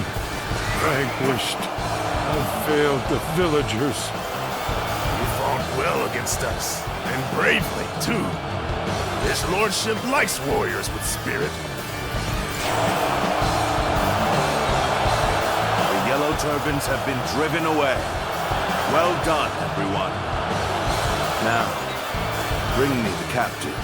Vanquished. I've failed the villagers. You fought well against us, and bravely, too. This lordship likes warriors with spirit. The Yellow Turbans have been driven away. Well done, everyone. Now, bring me the captive.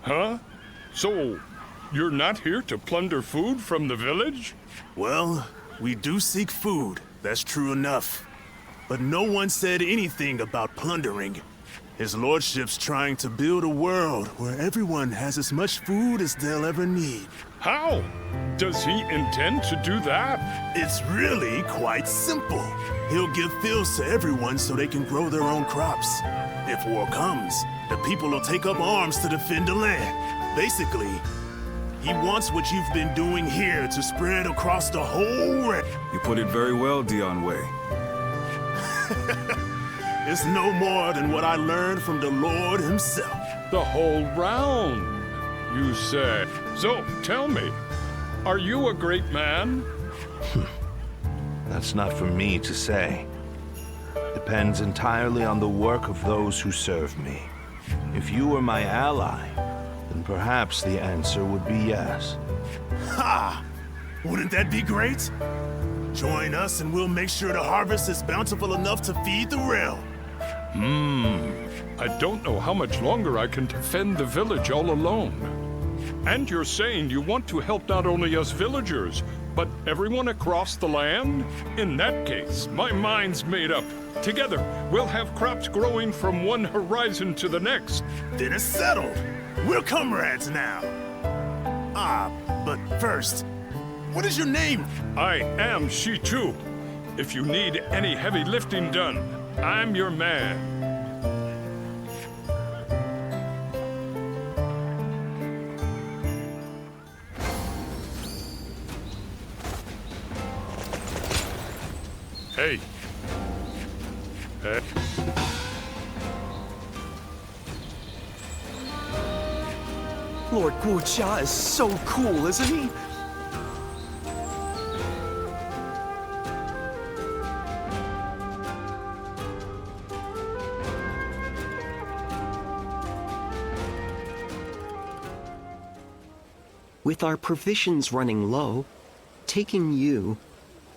Huh? So, you're not here to plunder food from the village? Well, we do seek food, that's true enough. But no one said anything about plundering. His lordship's trying to build a world where everyone has as much food as they'll ever need. How? Does he intend to do that? It's really quite simple. He'll give fields to everyone so they can grow their own crops. If war comes, the people will take up arms to defend the land. Basically, he wants what you've been doing here to spread across the whole realm. You put it very well, Dion Wei. It's no more than what I learned from the Lord himself. The whole round, you say. So, tell me, are you a great man? That's not for me to say. Depends entirely on the work of those who serve me. If you were my ally, then perhaps the answer would be yes. Ha! Wouldn't that be great? Join us and we'll make sure the harvest is bountiful enough to feed the realm. I don't know how much longer I can defend the village all alone. And you're saying you want to help not only us villagers, but everyone across the land? In that case, my mind's made up. Together, we'll have crops growing from one horizon to the next. Then it's settled. We're comrades now. But first, what is your name? I am Shi-Chu. If you need any heavy lifting done, I'm your man. Hey. Hey. Lord Guo Jia is so cool, isn't he? With our provisions running low, taking you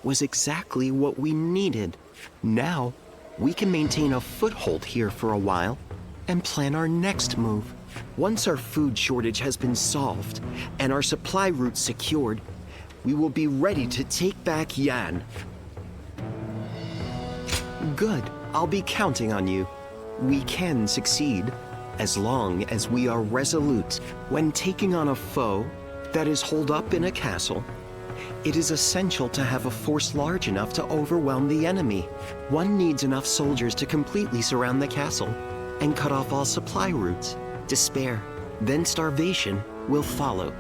was exactly what we needed. Now, we can maintain a foothold here for a while and plan our next move. Once our food shortage has been solved and our supply routes secured, we will be ready to take back Yan. Good. I'll be counting on you. We can succeed, as long as we are resolute. When taking on a foe that is holed up in a castle, it is essential to have a force large enough to overwhelm the enemy. One needs enough soldiers to completely surround the castle and cut off all supply routes. Despair, then starvation will follow.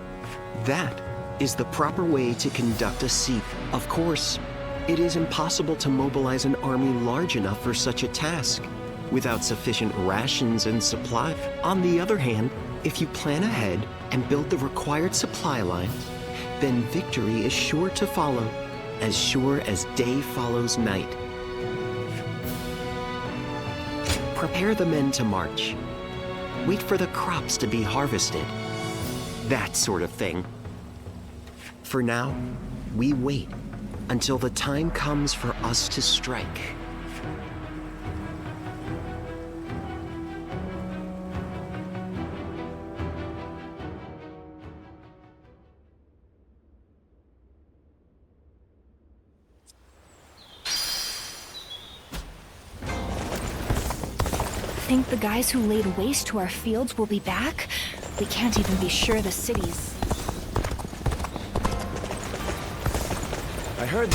That is the proper way to conduct a siege. Of course, it is impossible to mobilize an army large enough for such a task without sufficient rations and supply. On the other hand, if you plan ahead and build the required supply lines, then victory is sure to follow, as sure as day follows night. Prepare the men to march. Wait for the crops to be harvested. That sort of thing. For now, we wait until the time comes for us to strike. Think the guys who laid waste to our fields will be back? We can't even be sure the cities. I heard...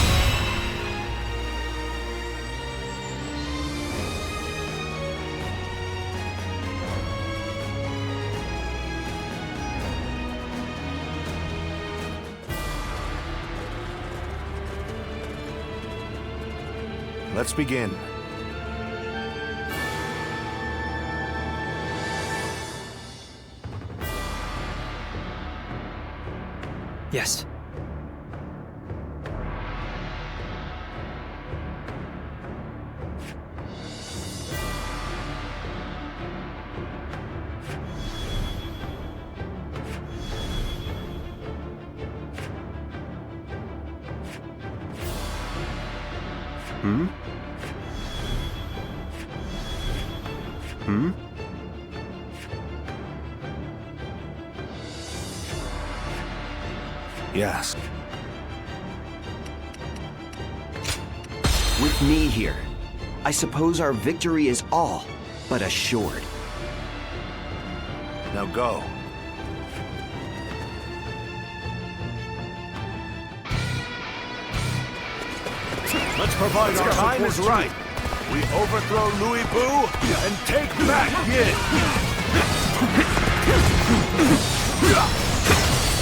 Let's begin. Yes. Hmm? Yes. With me here, I suppose our victory is all but assured. Now go. Let's provide our time is right. We overthrow Liu Bei and take back Yin.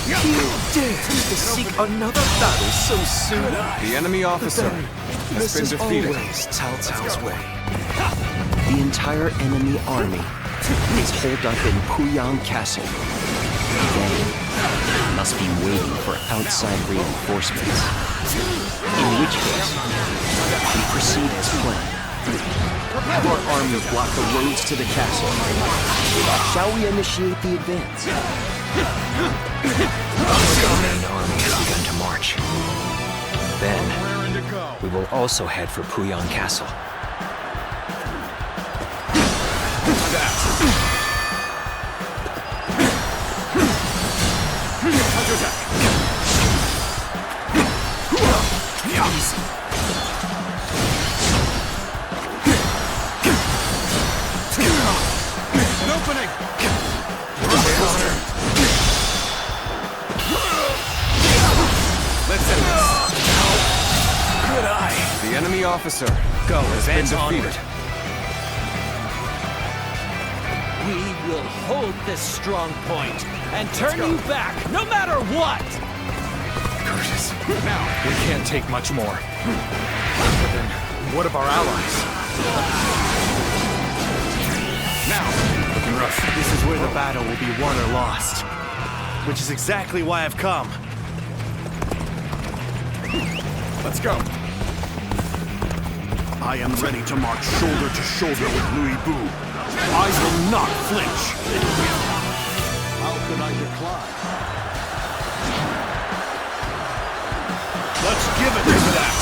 You dare to seek another battle so soon? The enemy officer has been defeated. Always Cao Cao's way. The entire enemy army is holed up in Puyang Castle. They must be waiting for outside reinforcements. In which case, we proceed as planned. Have our army block the roads to the castle. Shall we initiate the advance? The main army has begun to march. Then, we will also head for Puyang Castle. Easy. An opening. Let's end this. Good eye. The enemy officer Go, has been advance defeated. onward. We will hold this strong point and turn you back, no matter what! Curtis, now, we can't take much more. But then, what of our allies? Now, looking rough. This is where the battle will be won or lost. Which is exactly why I've come. Let's go. I am ready to march shoulder to shoulder with Liu Bei. I will not flinch. How could I decline? Let's give it to that.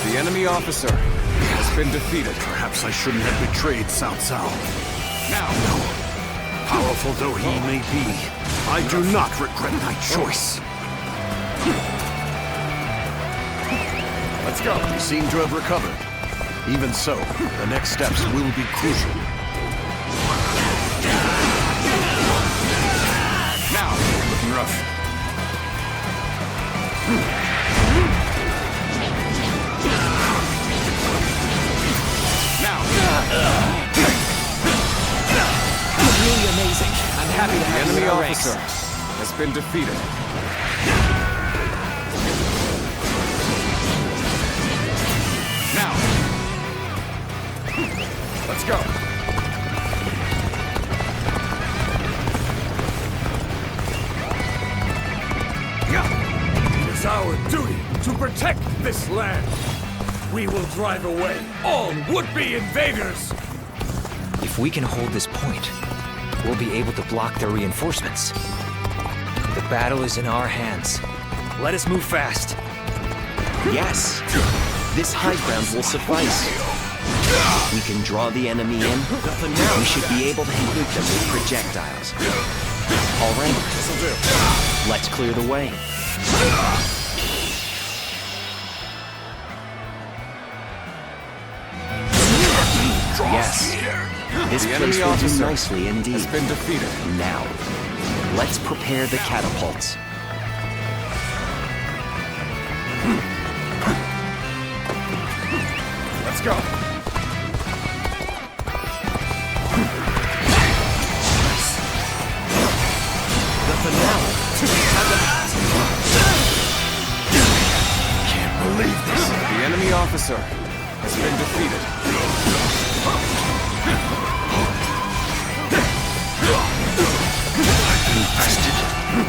The enemy officer has been defeated. Perhaps I shouldn't have betrayed Cao Cao. Now, Powerful though he may be, I do not regret my choice. Let's go. You seem to have recovered. Even so, the next steps will be crucial. now, looking rough. Really amazing. I'm happy to The have you enemy in our ranks. officer has been defeated. Now, let's go. It is our duty to protect this land. We will drive away all would-be invaders. If we can hold this point, we'll be able to block their reinforcements. The battle is in our hands. Let us move fast. Yes. This high ground will suffice. We can draw the enemy in. We should be able to hit them with projectiles. All right. This'll do. Let's clear the way. Yes. This The place enemy will do officer nicely indeed. has been defeated. Now, let's prepare the catapults. Let's go. Nothing now. Can't believe this. The enemy officer has been defeated.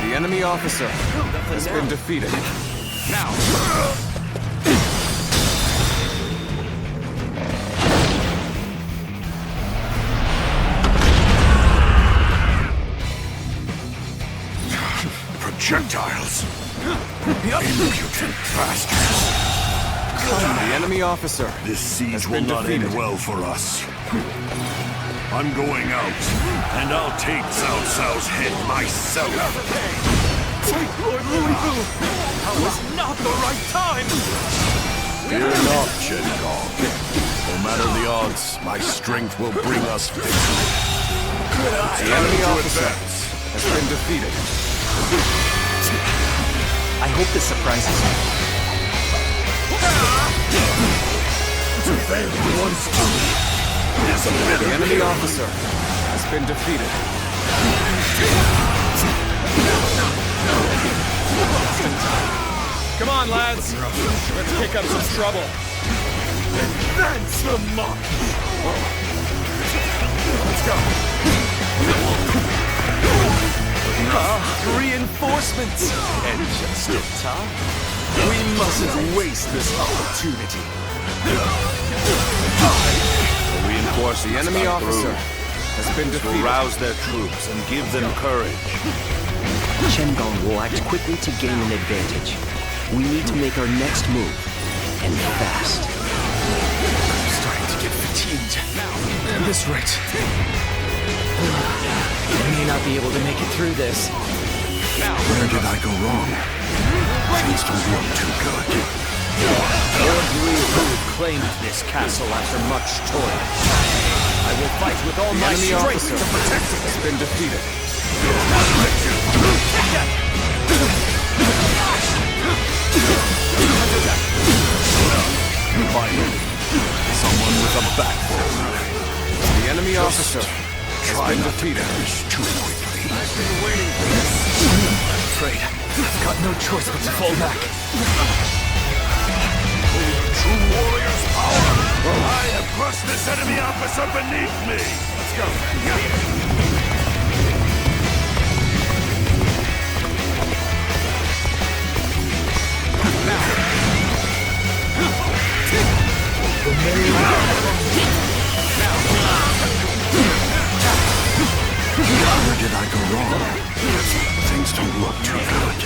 The enemy officer has been defeated. Now, projectiles! Impudent bastards! The enemy officer. This siege will not end well for us. I'm going out, and I'll take Cao Cao's head myself. Wait, Lord Liu Bei! Now is not the right time! Fear not, Chen Gong. No matter the odds, my strength will bring us victory. The enemy officer has been defeated. I hope this surprises you. The enemy officer has been defeated. Come on, lads! Let's kick up some trouble. That's the march! Let's go! Reinforcements! And just in time. We mustn't waste this opportunity. Reinforce the enemy officer has been defeated. To rouse their troops and give them courage. Chen Gong will act quickly to gain an advantage. We need to make our next move, and fast. I'm starting to get fatigued. At this rate. I may not be able to make it through this. Where did I go wrong? Things don't look too good. Lord Liu Bei claimed this castle after much toil. I will fight with all my strength to protect it. Has been defeated. Finally, someone with a backbone. The enemy officer has been defeated. Too quickly. I've been waiting for this. I'm afraid I've got no choice but to fall back. True warrior's power! I have crushed this enemy officer beneath me! Let's go! Where did I go wrong? Things don't look too good.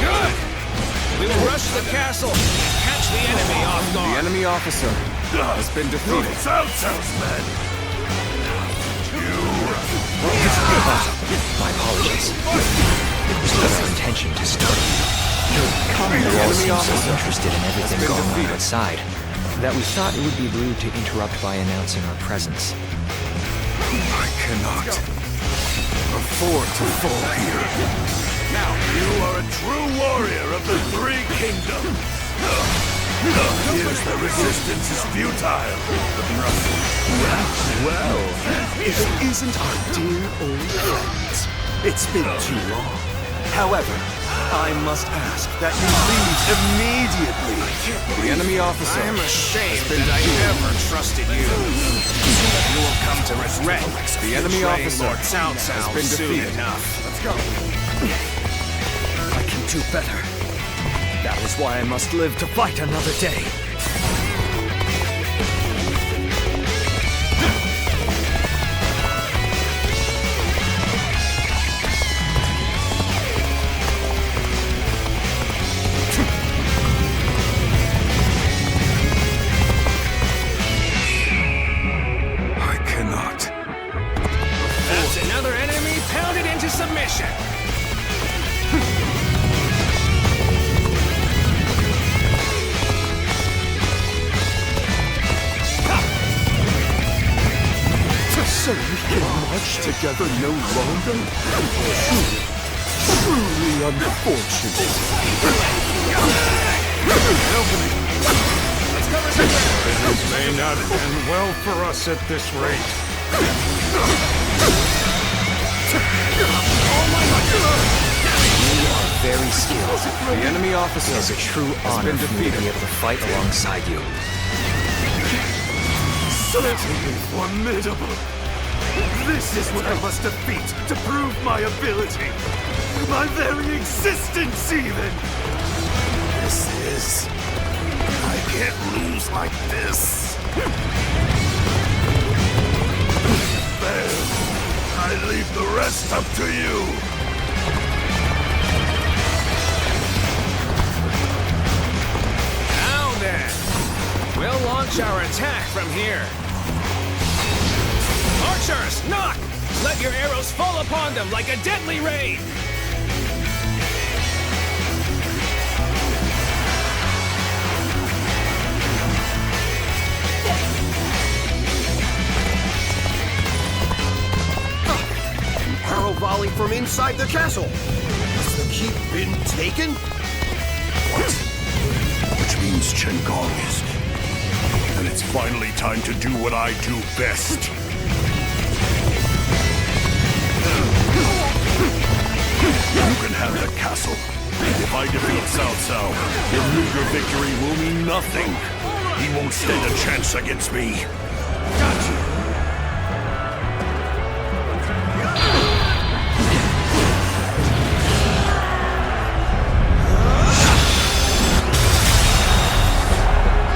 Good! We will rush the castle and catch the enemy off guard. The enemy officer has been defeated. Cao Cao's men! My apologies. It was not our intention to start. You all seem so interested in everything going on outside that we thought it would be rude to interrupt by announcing our presence. I cannot afford to fall here. Now, you are a true warrior of the Three Kingdoms. Here's the resistance is futile. Well, if it isn't our dear old friends, it's been too long. However, I must ask that you leave immediately. The enemy officer. I am ashamed that I never trusted you. You will come to regret the enemy officer Lord Cao Cao has been defeated. enough. Let's go. I can do better. That is why I must live to fight another day. I cannot. That's another enemy pounded into submission. So we can march together no longer? Truly unfortunate. Things may not end well for us at this rate. You are very skilled. The enemy officer It is a true has honor been for me to defeated. be able to fight alongside you. Certainly formidable. This is what I must defeat to prove my ability. My very existence, even. This is... I can't lose like this. just up to you! Now then, we'll launch our attack from here. Archers, knock! Let your arrows fall upon them like a deadly rain! Arrow volley from inside the castle! Has the keep been taken? What? Which means Chen Gong is... Then it's finally time to do what I do best. You can have the castle. If I defeat Cao Cao, your meager victory will mean nothing. He won't stand a chance against me. Gotcha!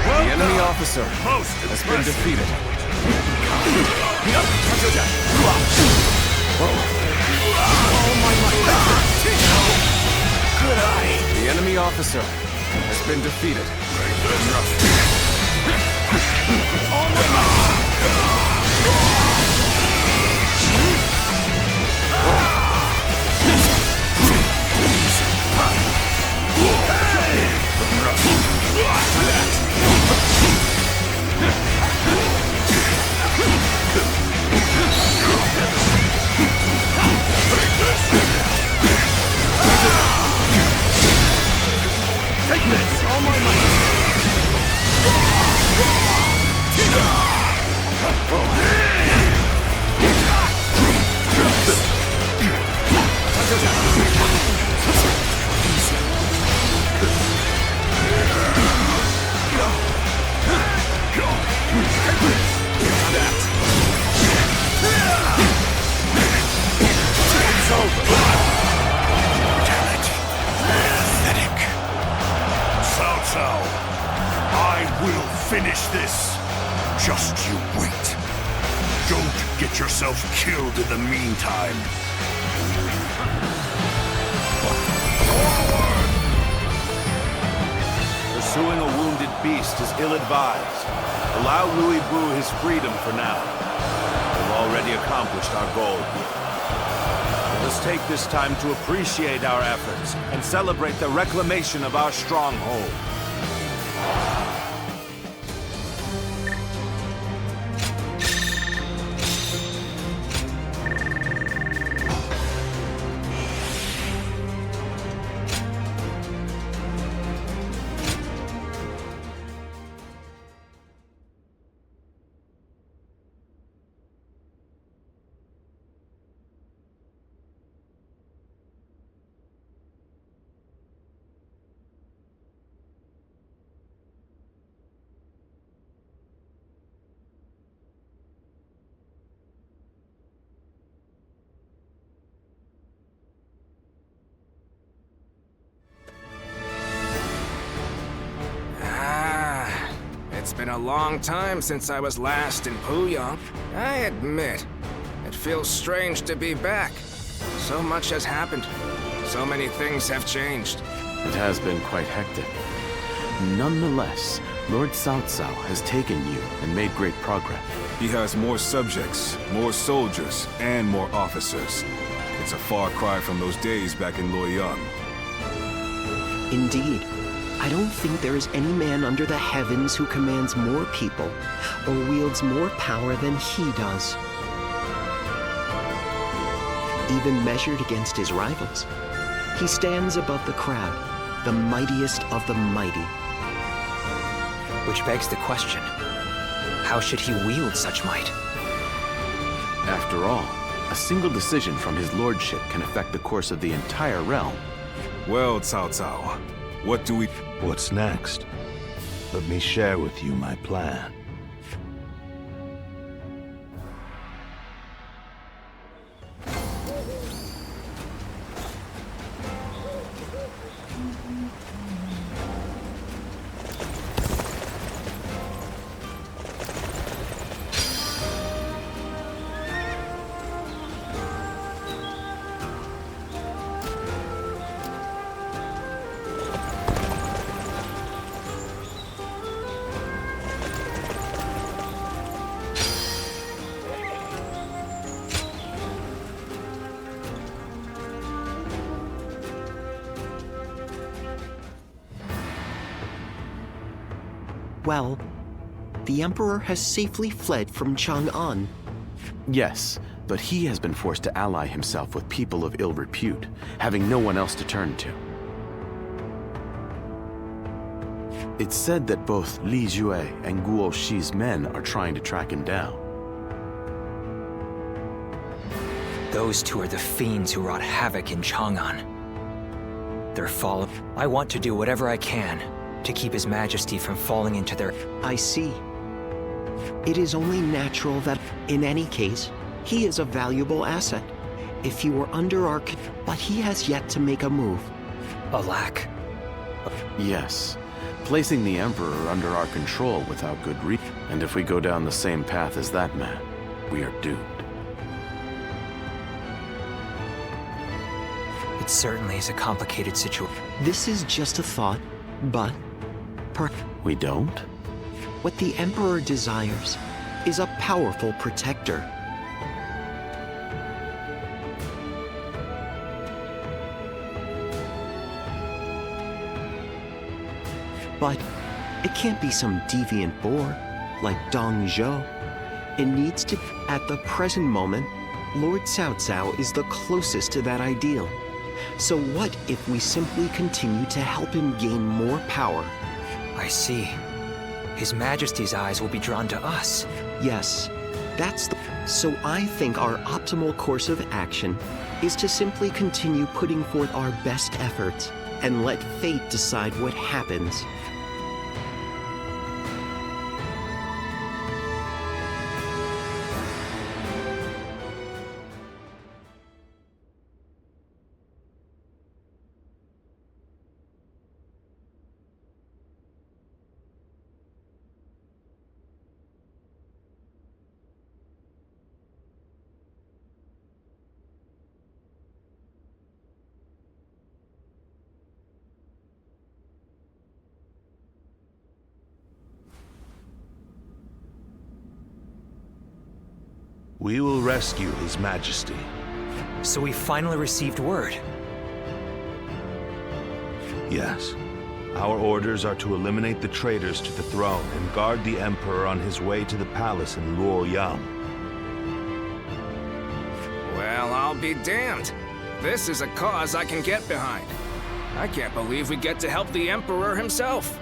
The enemy officer has been defeated. The enemy officer has been defeated. Take this! All my money! It's over! Damn it! Pathetic! Cao Cao, I will finish this. Just you wait. Don't get yourself killed in the meantime. Pursuing a wounded beast is ill-advised. Allow Liu Bei his freedom for now. We've already accomplished our goal here. Let us take this time to appreciate our efforts and celebrate the reclamation of our stronghold. It's been a long time since I was last in Puyang. I admit, it feels strange to be back. So much has happened. So many things have changed. It has been quite hectic. Nonetheless, Lord Cao Cao has taken you and made great progress. He has more subjects, more soldiers, and more officers. It's a far cry from those days back in Luoyang. Indeed. I don't think there is any man under the heavens who commands more people or wields more power than he does. Even measured against his rivals, he stands above the crowd, the mightiest of the mighty. Which begs the question, how should he wield such might? After all, a single decision from his lordship can affect the course of the entire realm. Well, Cao Cao, what do we... What's next? Let me share with you my plan. Well, the Emperor has safely fled from Chang'an. Yes, but he has been forced to ally himself with people of ill repute, having no one else to turn to. It's said that both Li Jue and Guo Shi's men are trying to track him down. Those two are the fiends who wrought havoc in Chang'an. Their fall. I want to do whatever I can to keep His Majesty from falling into their... I see. It is only natural that, in any case, he is a valuable asset. If he were under our... But he has yet to make a move. Alack. Yes. Placing the Emperor under our control without good reason. And if we go down the same path as that man, we are doomed. It certainly is a complicated situation. This is just a thought, but... We don't? What the Emperor desires is a powerful protector. But it can't be some deviant boar like Dong Zhou. It needs to... At the present moment, Lord Cao Cao is the closest to that ideal. So what if we simply continue to help him gain more power? I see. His Majesty's eyes will be drawn to us. Yes, that's the... So I think our optimal course of action is to simply continue putting forth our best efforts and let fate decide what happens. We will rescue His Majesty. So we finally received word. Yes. Our orders are to eliminate the traitors to the throne and guard the Emperor on his way to the palace in Luoyang. Well, I'll be damned. This is a cause I can get behind. I can't believe we get to help the Emperor himself.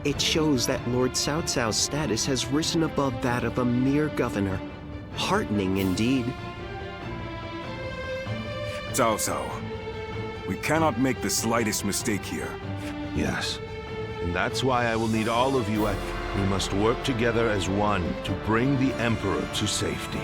It shows that Lord Cao Cao's status has risen above that of a mere governor. Heartening indeed. Cao Cao, we cannot make the slightest mistake here. Yes. And that's why I will need all of you We must work together as one to bring the Emperor to safety.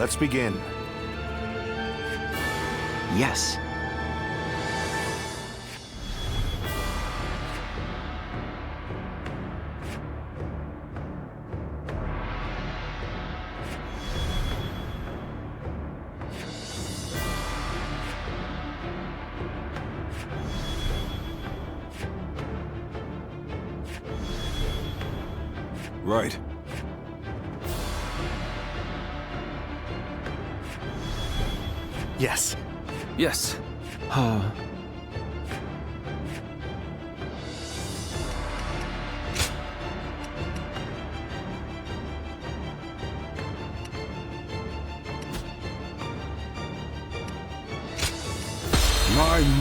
Let's begin. Yes. Right. Yes. Yes. My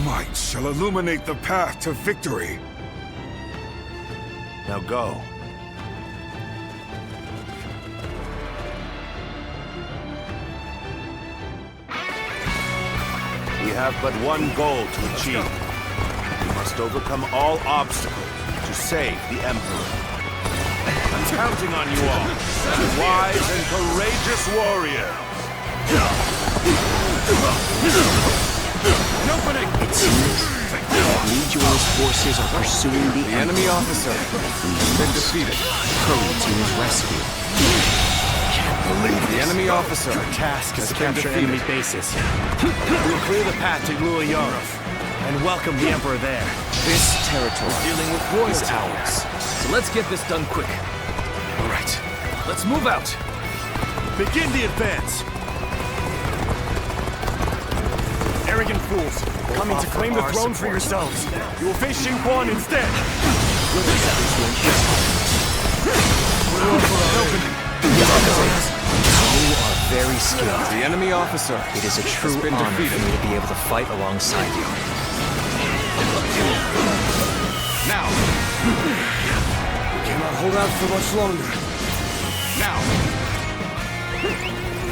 might shall illuminate the path to victory. Now go. We have but one goal to achieve. We must overcome all obstacles to save the Emperor. I'm counting on you all, wise and courageous warriors. An opening! It seems Liu Jue's forces are pursuing the enemy officer has been defeated. Hurry to his rescue. The enemy officer Your task is to been capture defeated. enemy bases. We'll clear the path to Luoyang and welcome the Emperor there. This territory Dealing with is royalty. ours. So let's get this done quick. All right, let's move out. Begin the advance. Arrogant fools, coming to claim the throne for yourselves. You will face Xin Quan instead. You are very skilled. The enemy officer It is a true has been honor defeated. for me to be able to fight alongside you. Now, Cannot hold out for much longer. now.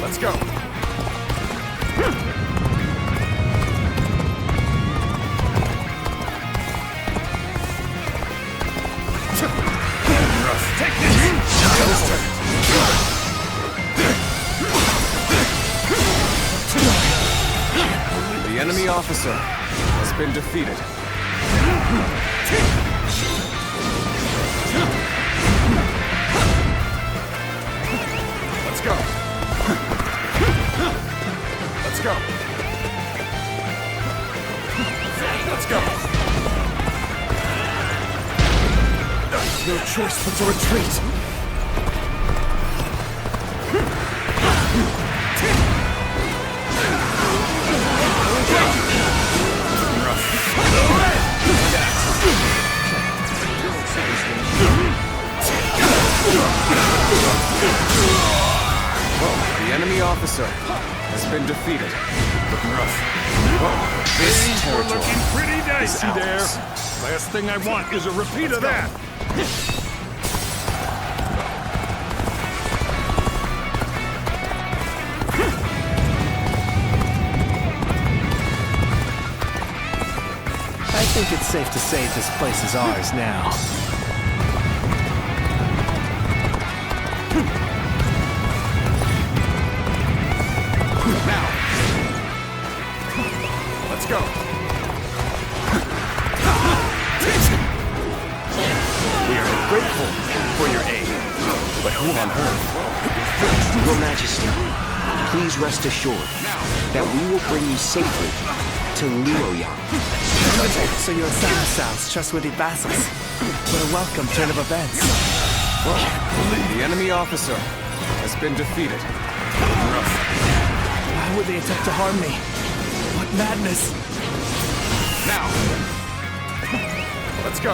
Let's go. Take this! The enemy officer has been defeated. Let's go. Let's go. Let's go. No choice but to retreat. The enemy officer has been defeated. Looking rough. This territory Looking pretty is dicey there. ours. Last thing I want is a repeat of that. I think it's safe to say this place is ours now. Now. Let's go. We are grateful for your aid. But who on earth? Your Majesty, please rest assured that we will bring you safely to Luoyang. So your son sounds trustworthy vassals. What a welcome turn of events. The enemy officer has been defeated. Why would they attempt to harm me? What madness! Now. Let's go.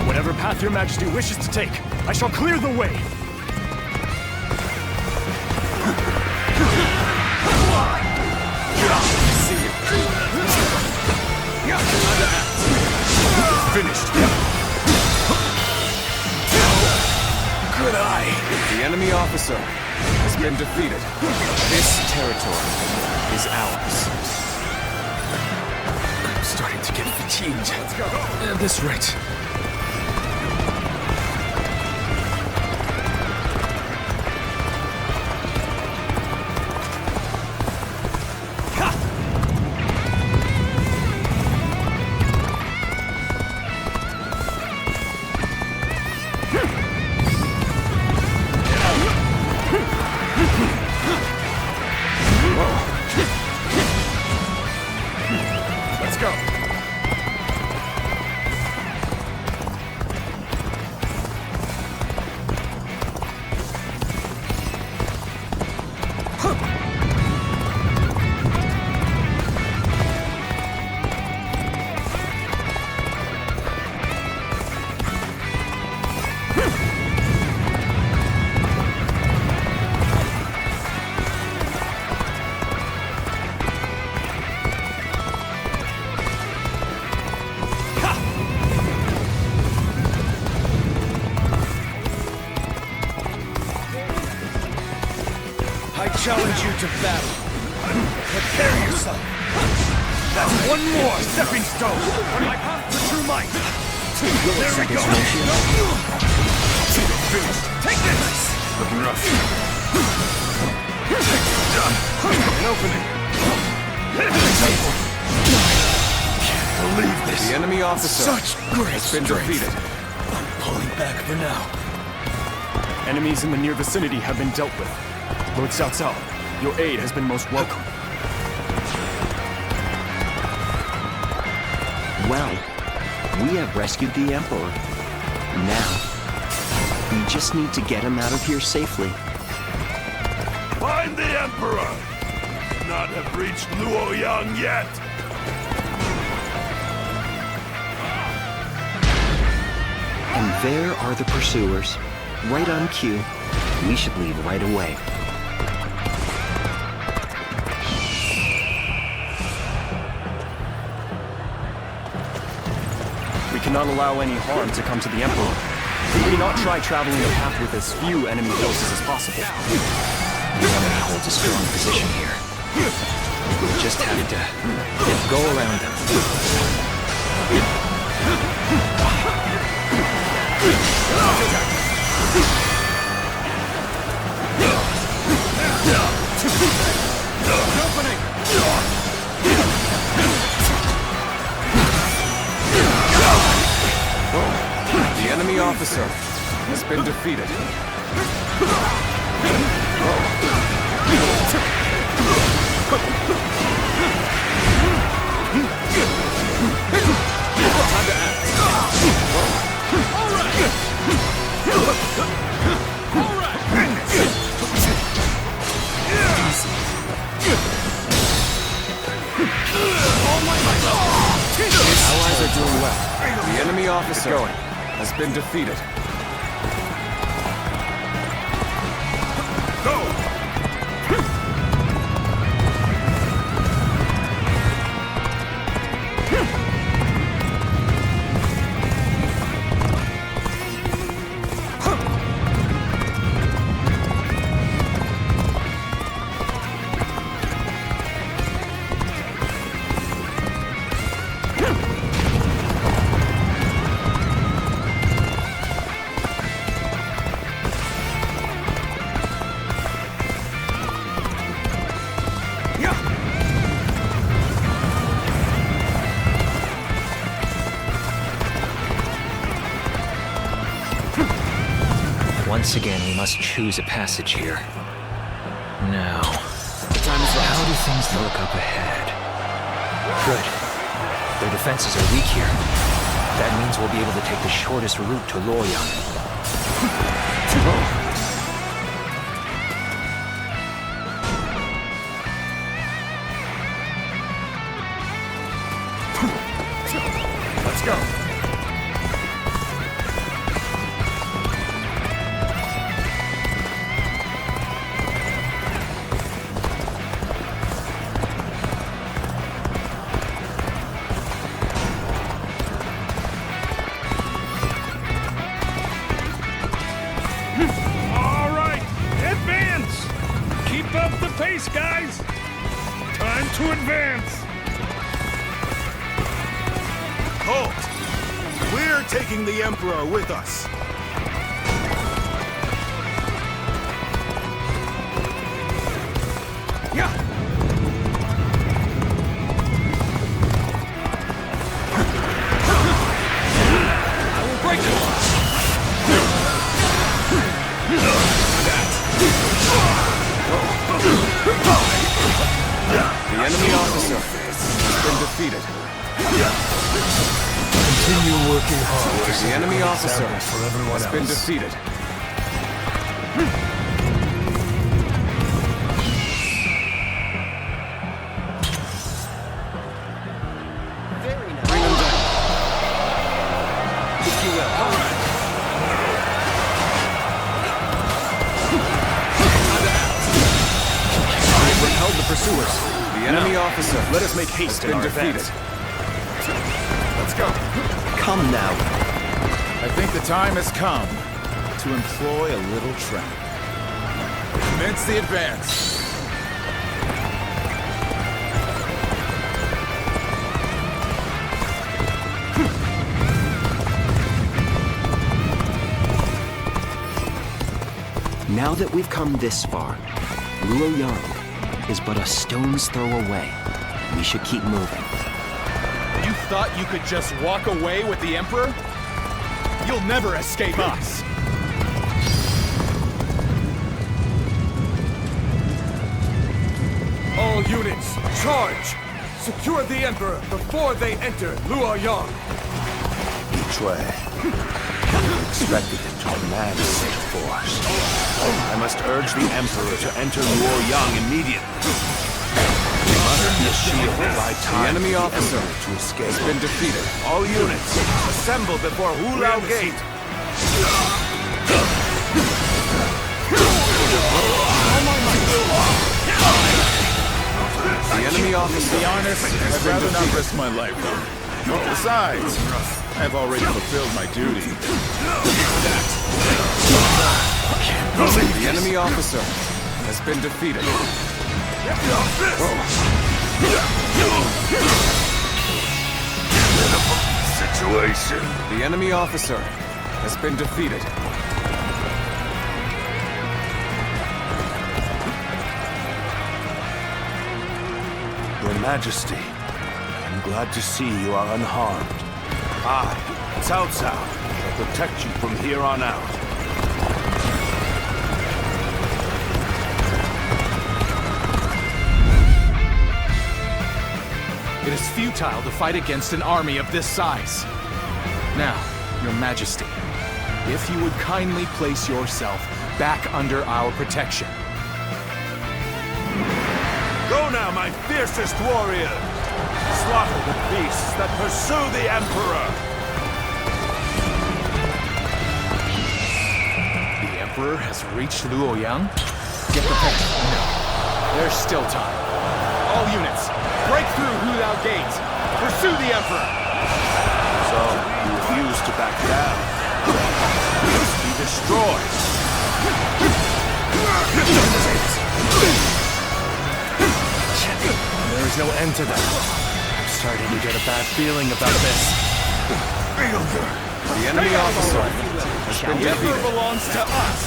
Whatever path your Majesty wishes to take, I shall clear the way. See you. Finished. Good eye. The enemy officer has been defeated. This territory is ours. I'm starting to get fatigued. Let's go. At this rate. Let's go. I challenge you to battle. Prepare yourself. That's one more stepping stone on my path to true might. There we go. Take this. Looking rough. An opening. Can't believe this. The enemy officer Such great has been strength. defeated. I'm pulling back for now. Enemies in the near vicinity have been dealt with. Lord Cao Cao, your aid has been most welcome. Well, we have rescued the Emperor. Now, we just need to get him out of here safely. Find the Emperor! Not have reached Luoyang yet! And there are the pursuers. Right on cue. We should leave right away. We cannot allow any harm to come to the Emperor. Could we not try traveling the path with as few enemy forces as possible? Nobody holds a strong position here. We just have to go around them. Opening. The enemy officer has been defeated. Time to act. All right. Allies are doing well. The enemy officer has been defeated. Go! Once again, we must choose a passage here. Now, how do things look up ahead? Good. Their defenses are weak here. That means we'll be able to take the shortest route to Luoyang. Let's go. All right, advance! Keep up the pace, guys! Time to advance! Halt! We're taking the Emperor with us. I will break it. The enemy officer has been defeated. Continue working hard. The enemy officer For everyone has been else. defeated. Bring them down. If you will. All right. Time to act. I've repelled the pursuers. The enemy officer, let us make haste, has been defeated. Let's go. Come now. I think the time has come to employ a little trap. Commence the advance. Now that we've come this far, Luoyang is but a stone's throw away. We should keep moving. You thought you could just walk away with the Emperor? You'll never escape us! All units, charge! Secure the Emperor before they enter Luoyang! Each way. Expected him to command such force. I must urge the Emperor to enter Luoyang immediately. There must be a shield to buy time. The enemy officer to escape has been defeated. All units, assemble before Hulao Gate. The enemy officer. To be honest, I'd rather not risk my life. Besides, I've already fulfilled my duty. The enemy officer has been defeated. Situation. The enemy officer has been defeated. Your Majesty, I'm glad to see you are unharmed. I, Cao Cao, shall protect you from here on out. It is futile to fight against an army of this size. Now, Your Majesty, if you would kindly place yourself back under our protection. Go now, my fiercest warrior! Slaughter the beasts that pursue the Emperor! The Emperor has reached Luoyang? Get prepared. No. There's still time. All units, break through Hulao Gate! Pursue the Emperor! So, you refuse to back down. You must be destroyed! There is no end to that. I'm starting to get a bad feeling about this. The enemy officer has been The Emperor defeated. belongs to us!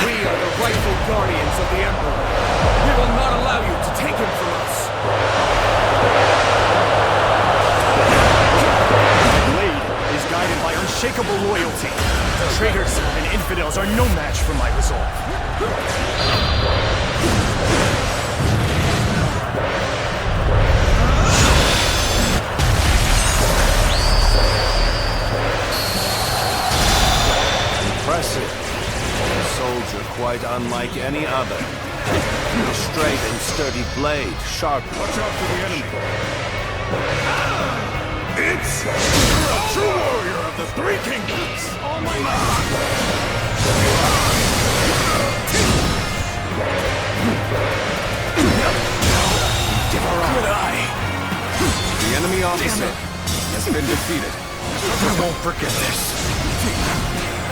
We are the rightful guardians of the Emperor. We will not allow you to take him from us. My blade is guided by unshakable loyalty. Traitors and infidels are no match for my resolve. Impressive. A soldier quite unlike any other. A straight and sturdy blade, sharp. Watch out for the enemy. It's a true warrior of the Three Kingdoms! Oh my God! Good eye! The enemy officer has been defeated. I won't forget this.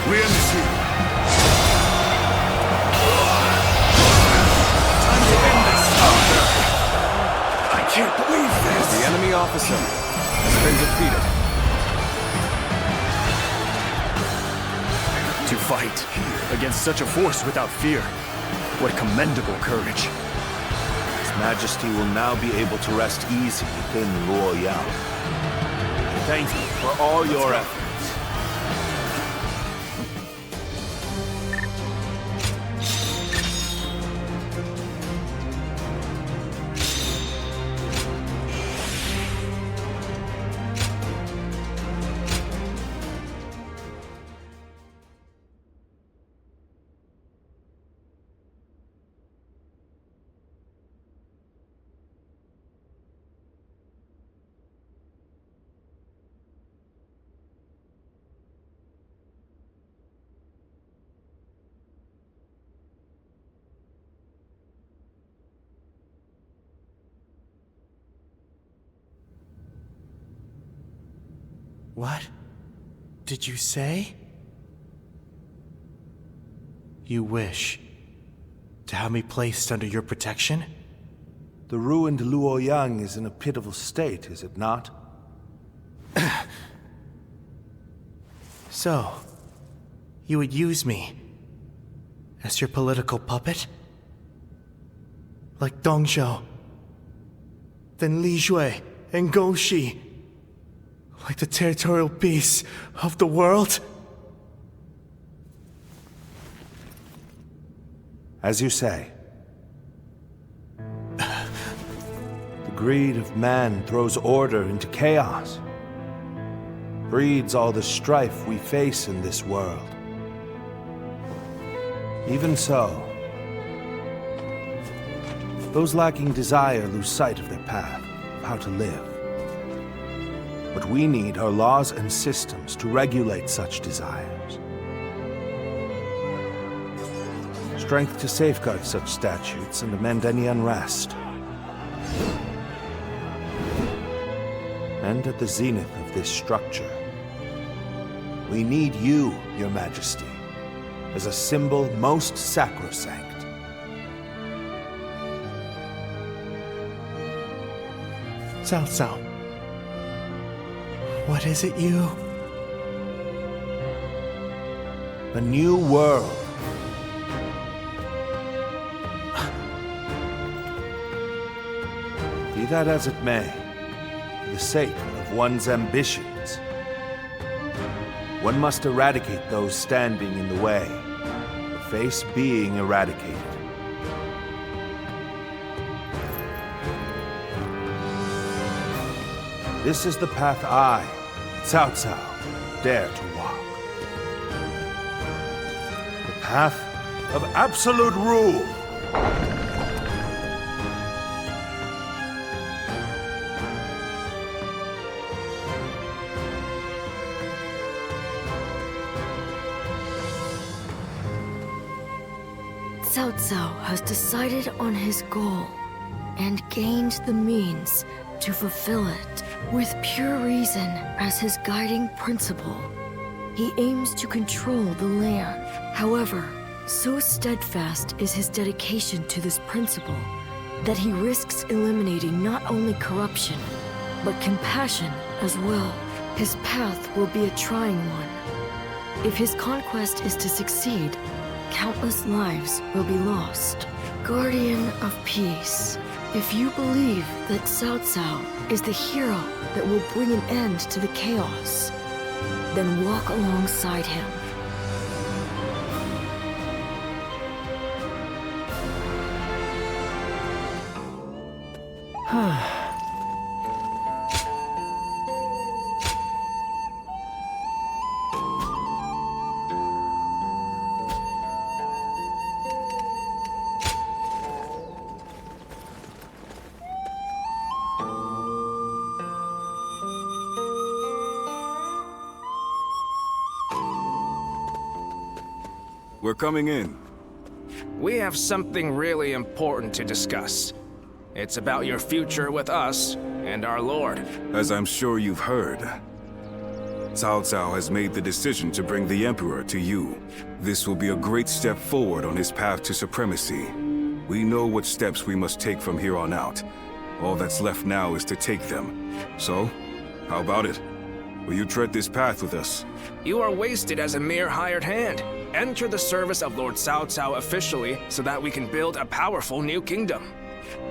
We understand. Time to end this! I can't believe this! The enemy officer has been defeated. To fight against such a force without fear. What commendable courage. His Majesty will now be able to rest easy within Luoyang. Thank you for all your efforts. What did you say? You wish to have me placed under your protection? The ruined Luoyang is in a pitiful state, is it not? So, you would use me as your political puppet? Like Dong Zhou, then Li Jue and Gong Shi, like the territorial beasts of the world? As you say. The greed of man throws order into chaos, breeds all the strife we face in this world. Even so, those lacking desire lose sight of their path, of how to live. What we need are laws and systems to regulate such desires. Strength to safeguard such statutes and amend any unrest. And at the zenith of this structure, we need you, Your Majesty, as a symbol most sacrosanct. Cao Cao, what is it you? A new world. Be that as it may, for the sake of one's ambitions, one must eradicate those standing in the way, or face being eradicated. This is the path I, Cao Cao, dare to walk. The path of absolute rule. Cao Cao has decided on his goal and gained the means to fulfill it with pure reason as his guiding principle. He aims to control the land. However, so steadfast is his dedication to this principle that he risks eliminating not only corruption, but compassion as well. His path will be a trying one. If his conquest is to succeed, countless lives will be lost. Guardian of Peace, if you believe that Cao Cao is the hero that will bring an end to the chaos, then walk alongside him. We're coming in. We have something really important to discuss. It's about your future with us and our Lord. As I'm sure you've heard, Cao Cao has made the decision to bring the Emperor to you. This will be a great step forward on his path to supremacy. We know what steps we must take from here on out. All that's left now is to take them. So, how about it? Will you tread this path with us? You are wasted as a mere hired hand. Enter the service of Lord Cao Cao officially so that we can build a powerful new kingdom.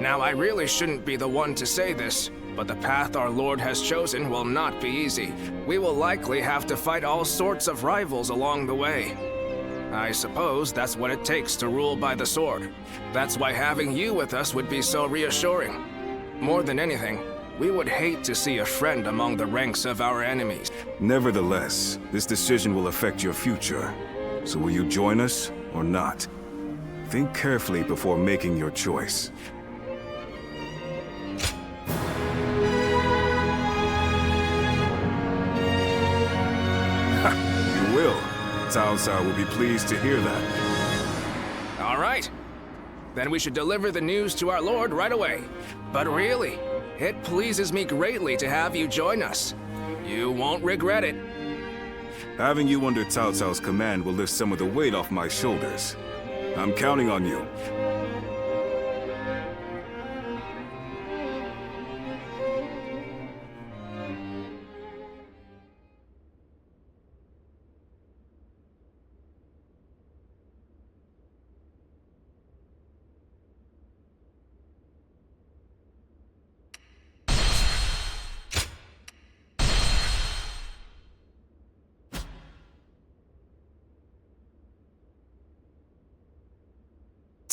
Now, I really shouldn't be the one to say this, but the path our Lord has chosen will not be easy. We will likely have to fight all sorts of rivals along the way. I suppose that's what it takes to rule by the sword. That's why having you with us would be so reassuring. More than anything, we would hate to see a friend among the ranks of our enemies. Nevertheless, this decision will affect your future. So will you join us or not? Think carefully before making your choice. You will. Cao Cao will be pleased to hear that. All right. Then we should deliver the news to our Lord right away. But really, it pleases me greatly to have you join us. You won't regret it. Having you under Cao Cao's command will lift some of the weight off my shoulders. I'm counting on you.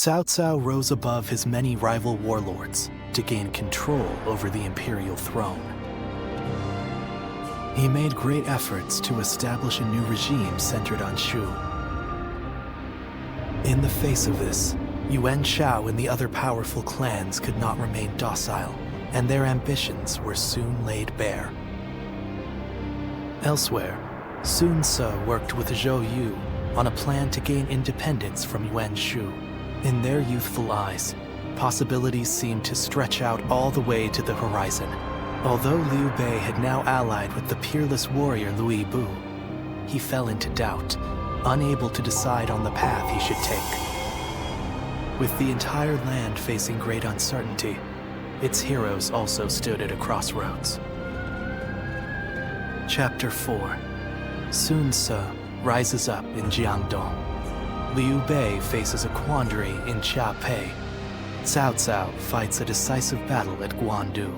Cao Cao rose above his many rival warlords to gain control over the imperial throne. He made great efforts to establish a new regime centered on Shu. In the face of this, Yuan Shao and the other powerful clans could not remain docile, and their ambitions were soon laid bare. Elsewhere, Sun Ce worked with Zhou Yu on a plan to gain independence from Yuan Shu. In their youthful eyes, possibilities seemed to stretch out all the way to the horizon. Although Liu Bei had now allied with the peerless warrior Liu Bu, he fell into doubt, unable to decide on the path he should take. With the entire land facing great uncertainty, its heroes also stood at a crossroads. Chapter 4. Sun Ce rises up in Jiangdong. Liu Bei faces a quandary in Chiapei. Cao Cao fights a decisive battle at Guandu.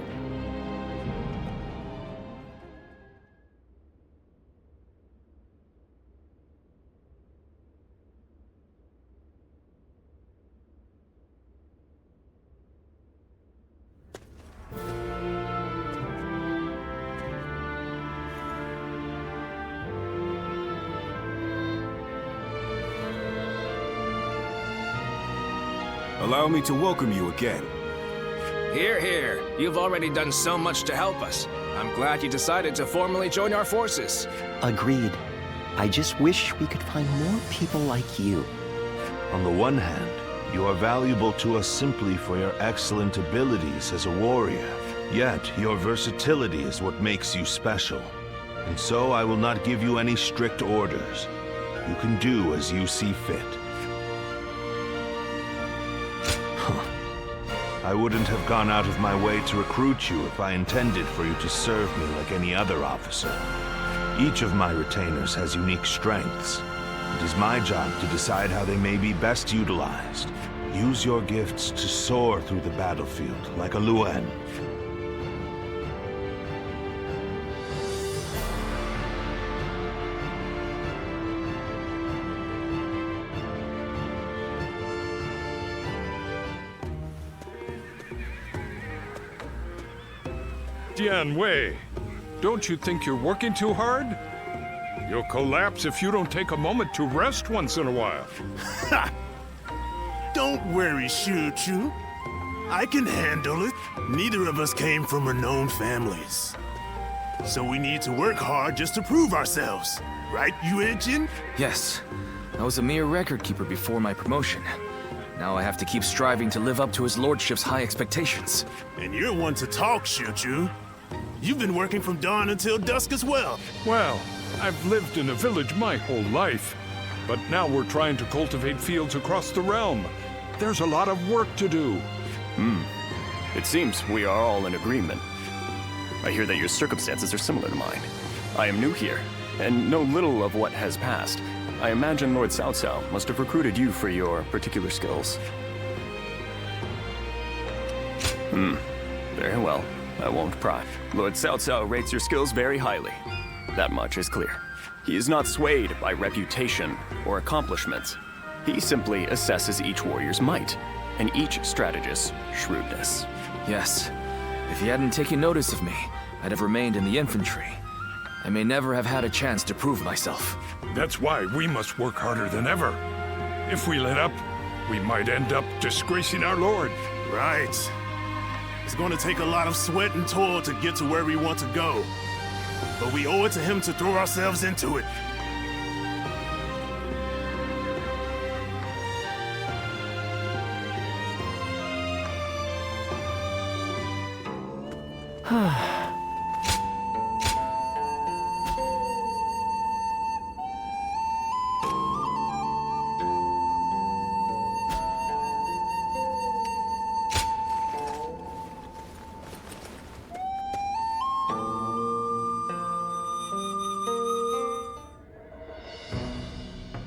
Allow me to welcome you again. Here, here. You've already done so much to help us. I'm glad you decided to formally join our forces. Agreed. I just wish we could find more people like you. On the one hand, you are valuable to us simply for your excellent abilities as a warrior. Yet, your versatility is what makes you special. And so I will not give you any strict orders. You can do as you see fit. I wouldn't have gone out of my way to recruit you if I intended for you to serve me like any other officer. Each of my retainers has unique strengths. It is my job to decide how they may be best utilized. Use your gifts to soar through the battlefield like a Luan. Jian Wei, don't you think you're working too hard? You'll collapse if you don't take a moment to rest once in a while. Ha! Don't worry, Shu Chu. I can handle it. Neither of us came from renowned families. So we need to work hard just to prove ourselves. Right, Yuan Jin? Yes. I was a mere record keeper before my promotion. Now I have to keep striving to live up to his lordship's high expectations. And you're one to talk, Shu Chu. You've been working from dawn until dusk as well. Well, I've lived in a village my whole life. But now we're trying to cultivate fields across the realm. There's a lot of work to do. It seems we are all in agreement. I hear that your circumstances are similar to mine. I am new here, and know little of what has passed. I imagine Lord Cao Cao must have recruited you for your particular skills. Very well. I won't pry. Lord Cao Cao rates your skills very highly. That much is clear. He is not swayed by reputation or accomplishments. He simply assesses each warrior's might, and each strategist's shrewdness. Yes. If he hadn't taken notice of me, I'd have remained in the infantry. I may never have had a chance to prove myself. That's why we must work harder than ever. If we let up, we might end up disgracing our lord. Right. It's going to take a lot of sweat and toil to get to where we want to go. But we owe it to him to throw ourselves into it.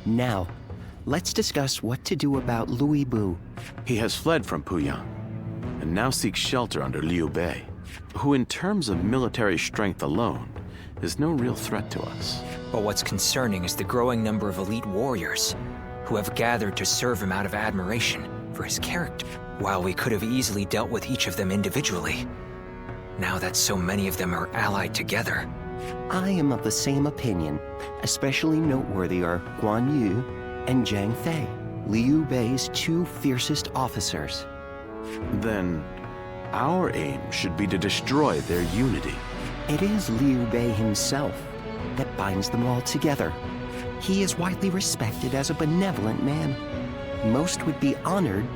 Now, let's discuss what to do about Liu Bu. He has fled from Puyang, and now seeks shelter under Liu Bei, who in terms of military strength alone, is no real threat to us. But what's concerning is the growing number of elite warriors, who have gathered to serve him out of admiration for his character. While we could have easily dealt with each of them individually, now that so many of them are allied together. I am of the same opinion. Especially noteworthy are Guan Yu and Zhang Fei, Liu Bei's two fiercest officers. Then, our aim should be to destroy their unity. It is Liu Bei himself that binds them all together. He is widely respected as a benevolent man. Most would be honored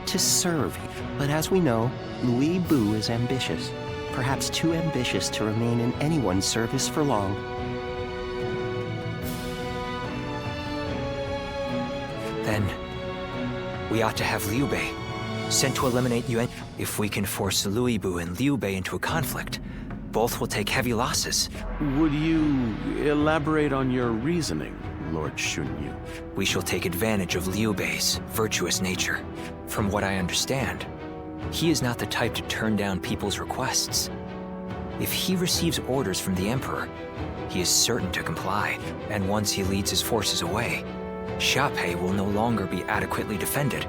to serve him. But as we know, Liu Bei is ambitious. Perhaps too ambitious to remain in anyone's service for long. Then, we ought to have Liu Bei sent to eliminate Yuan. If we can force Liu Bei and Liu Bei into a conflict, both will take heavy losses. Would you elaborate on your reasoning, Lord Shunyu? We shall take advantage of Liu Bei's virtuous nature. From what I understand, he is not the type to turn down people's requests. If he receives orders from the Emperor, he is certain to comply. And once he leads his forces away, Xiaopei will no longer be adequately defended.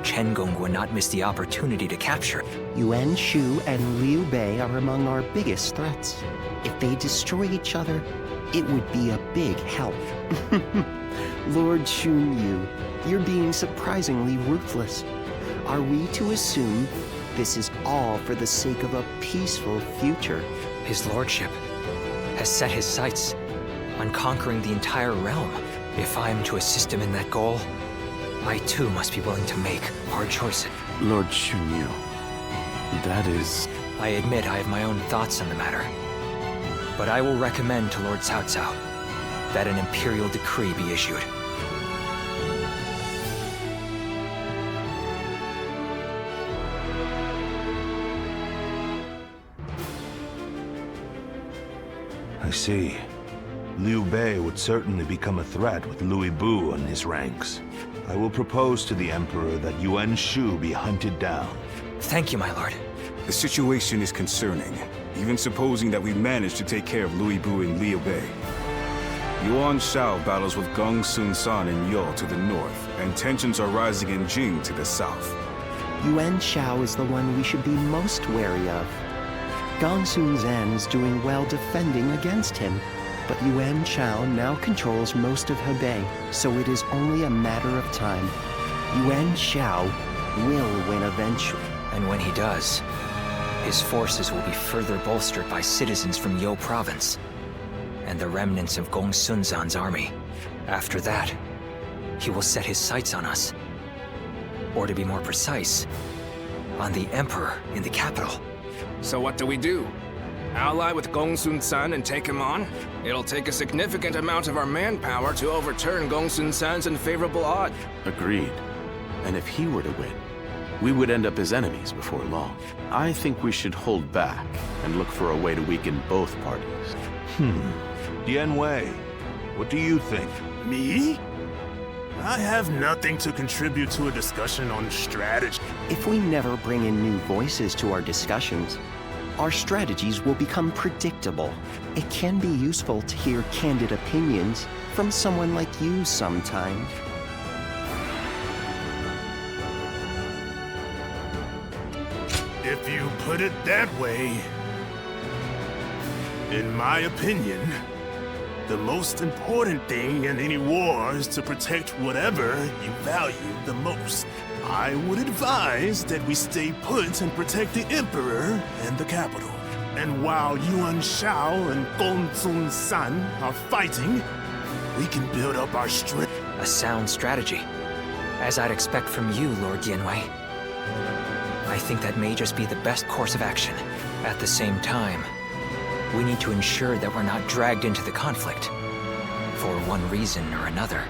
Chengong would not miss the opportunity to capture. Yuan Shu and Liu Bei are among our biggest threats. If they destroy each other, it would be a big help. Lord Shunyu, you're being surprisingly ruthless. Are we to assume this is all for the sake of a peaceful future? His lordship has set his sights on conquering the entire realm. If I am to assist him in that goal, I too must be willing to make hard choices. Lord Shunyu, that is... I admit I have my own thoughts on the matter. But I will recommend to Lord Cao Cao that an imperial decree be issued. I see. Liu Bei would certainly become a threat with Liu Bei in his ranks. I will propose to the Emperor that Yuan Shu be hunted down. Thank you, my lord. The situation is concerning, even supposing that we manage to take care of Liu Bei and Liu Bei. Yuan Shao battles with Gong Sun San and Yo to the north, and tensions are rising in Jing to the south. Yuan Shao is the one we should be most wary of. Gong Sun Zan is doing well defending against him, but Yuan Shao now controls most of Hebei, so it is only a matter of time. Yuan Shao will win eventually. And when he does, his forces will be further bolstered by citizens from Yo province and the remnants of Gong Sun Zan's army. After that, he will set his sights on us. Or to be more precise, on the Emperor in the capital. So what do we do? Ally with Gong Sun San and take him on? It'll take a significant amount of our manpower to overturn Gong Sun San's unfavorable odds. Agreed. And if he were to win, we would end up as enemies before long. I think we should hold back and look for a way to weaken both parties. Dian Wei, what do you think? Me? I have nothing to contribute to a discussion on strategy. If we never bring in new voices to our discussions, our strategies will become predictable. It can be useful to hear candid opinions from someone like you sometimes. If you put it that way, in my opinion, the most important thing in any war is to protect whatever you value the most. I would advise that we stay put and protect the Emperor and the capital. And while Yuan Shao and Gong Sun San are fighting, we can build up our strength. A sound strategy, as I'd expect from you, Lord Dianwei. I think that may just be the best course of action. At the same time, we need to ensure that we're not dragged into the conflict, for one reason or another.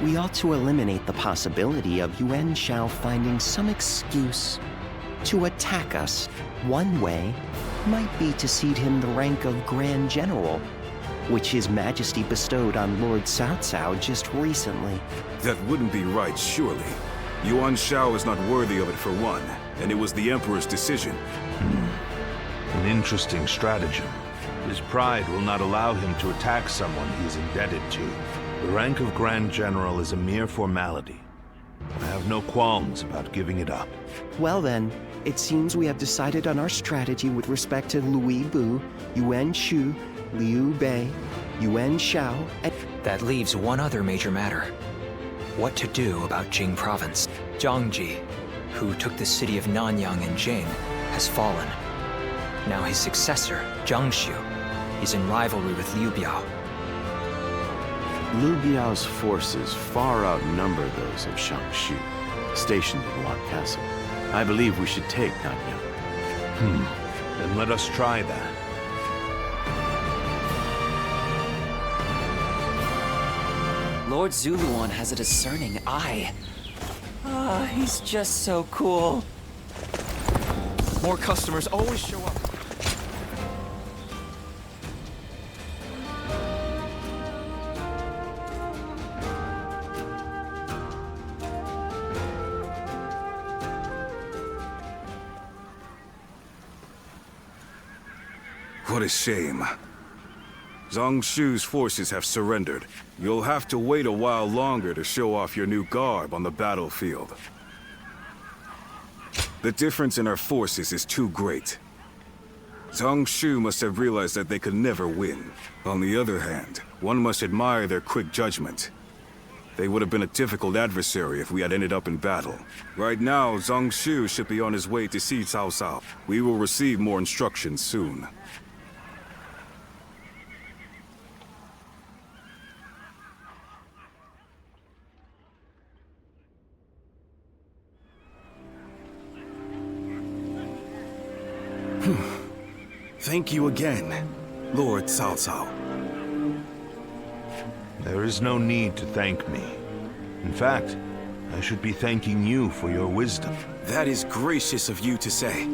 We ought to eliminate the possibility of Yuan Shao finding some excuse to attack us. One way might be to cede him the rank of Grand General, which His Majesty bestowed on Lord Cao Cao just recently. That wouldn't be right, surely. Yuan Shao is not worthy of it for one, and it was the Emperor's decision. An interesting stratagem. His pride will not allow him to attack someone he is indebted to. The rank of Grand General is a mere formality. I have no qualms about giving it up. Well then, it seems we have decided on our strategy with respect to Liu Bei, Yuan Shu, Liu Bei, Yuan Shao, and... That leaves one other major matter. What to do about Jing Province. Zhang Ji, who took the city of Nanyang in Jing, has fallen. Now his successor, Zhang Xiu, is in rivalry with Liu Biao. Liu Biao's forces far outnumber those of Shangshu, stationed in Wan Castle. I believe we should take Nanyang. Then let us try that. Lord Zuluan has a discerning eye. Ah, he's just so cool. More customers always show up. What a shame. Zhang Shu's forces have surrendered. You'll have to wait a while longer to show off your new garb on the battlefield. The difference in our forces is too great. Zhang Shu must have realized that they could never win. On the other hand, one must admire their quick judgment. They would have been a difficult adversary if we had ended up in battle. Right now, Zhang Shu should be on his way to see Cao Cao. We will receive more instructions soon. Thank you again, Lord Cao Cao. There is no need to thank me. In fact, I should be thanking you for your wisdom. That is gracious of you to say.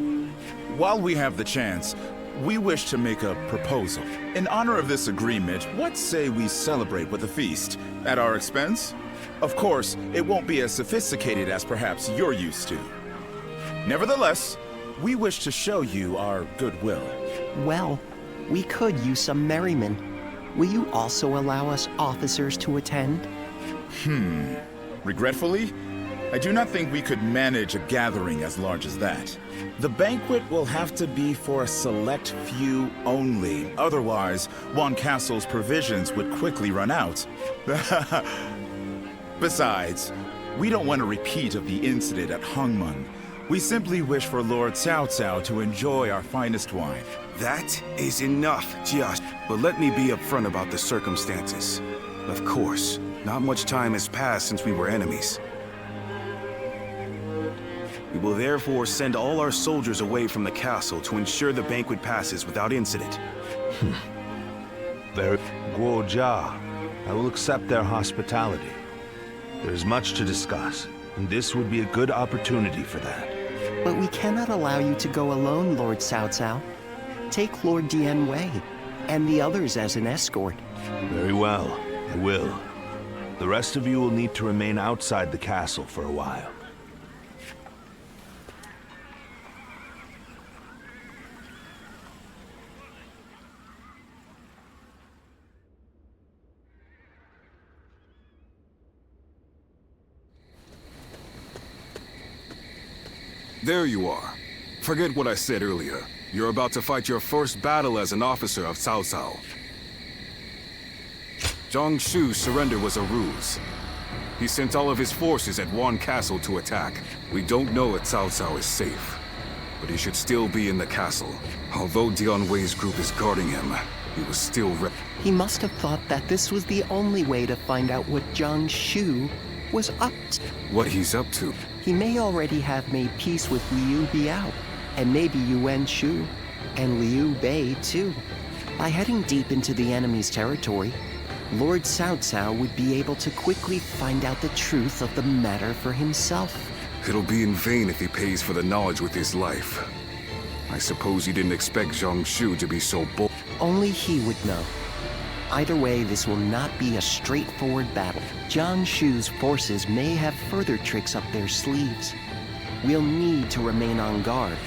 While we have the chance, we wish to make a proposal. In honor of this agreement, what say we celebrate with a feast? At our expense? Of course, it won't be as sophisticated as perhaps you're used to. Nevertheless, we wish to show you our goodwill. Well, we could use some merriment. Will you also allow us officers to attend? Regretfully, I do not think we could manage a gathering as large as that. The banquet will have to be for a select few only. Otherwise, Wan Castle's provisions would quickly run out. Besides, we don't want a repeat of the incident at Hongmen. We simply wish for Lord Cao Cao to enjoy our finest wine. That is enough, Jia. But let me be upfront about the circumstances. Of course, not much time has passed since we were enemies. We will therefore send all our soldiers away from the castle to ensure the banquet passes without incident. Very Guo Jia. I will accept their hospitality. There is much to discuss, and this would be a good opportunity for that. But we cannot allow you to go alone, Lord Cao Cao. Take Lord Dian Wei and the others as an escort. Very well, I will. The rest of you will need to remain outside the castle for a while. There you are. Forget what I said earlier. You're about to fight your first battle as an officer of Cao Cao. Zhang Shu's surrender was a ruse. He sent all of his forces at Wan Castle to attack. We don't know if Cao Cao is safe, but he should still be in the castle. Although Dian Wei's group is guarding him, he was still He must have thought that this was the only way to find out what Zhang Shu was up to. What he's up to. He may already have made peace with Liu Biao, and maybe Yuan Shu, and Liu Bei too. By heading deep into the enemy's territory, Lord Cao Cao would be able to quickly find out the truth of the matter for himself. It'll be in vain if he pays for the knowledge with his life. I suppose you didn't expect Zhang Shu to be so bold. Only he would know. Either way, this will not be a straightforward battle. Zhang Shu's forces may have further tricks up their sleeves. We'll need to remain on guard.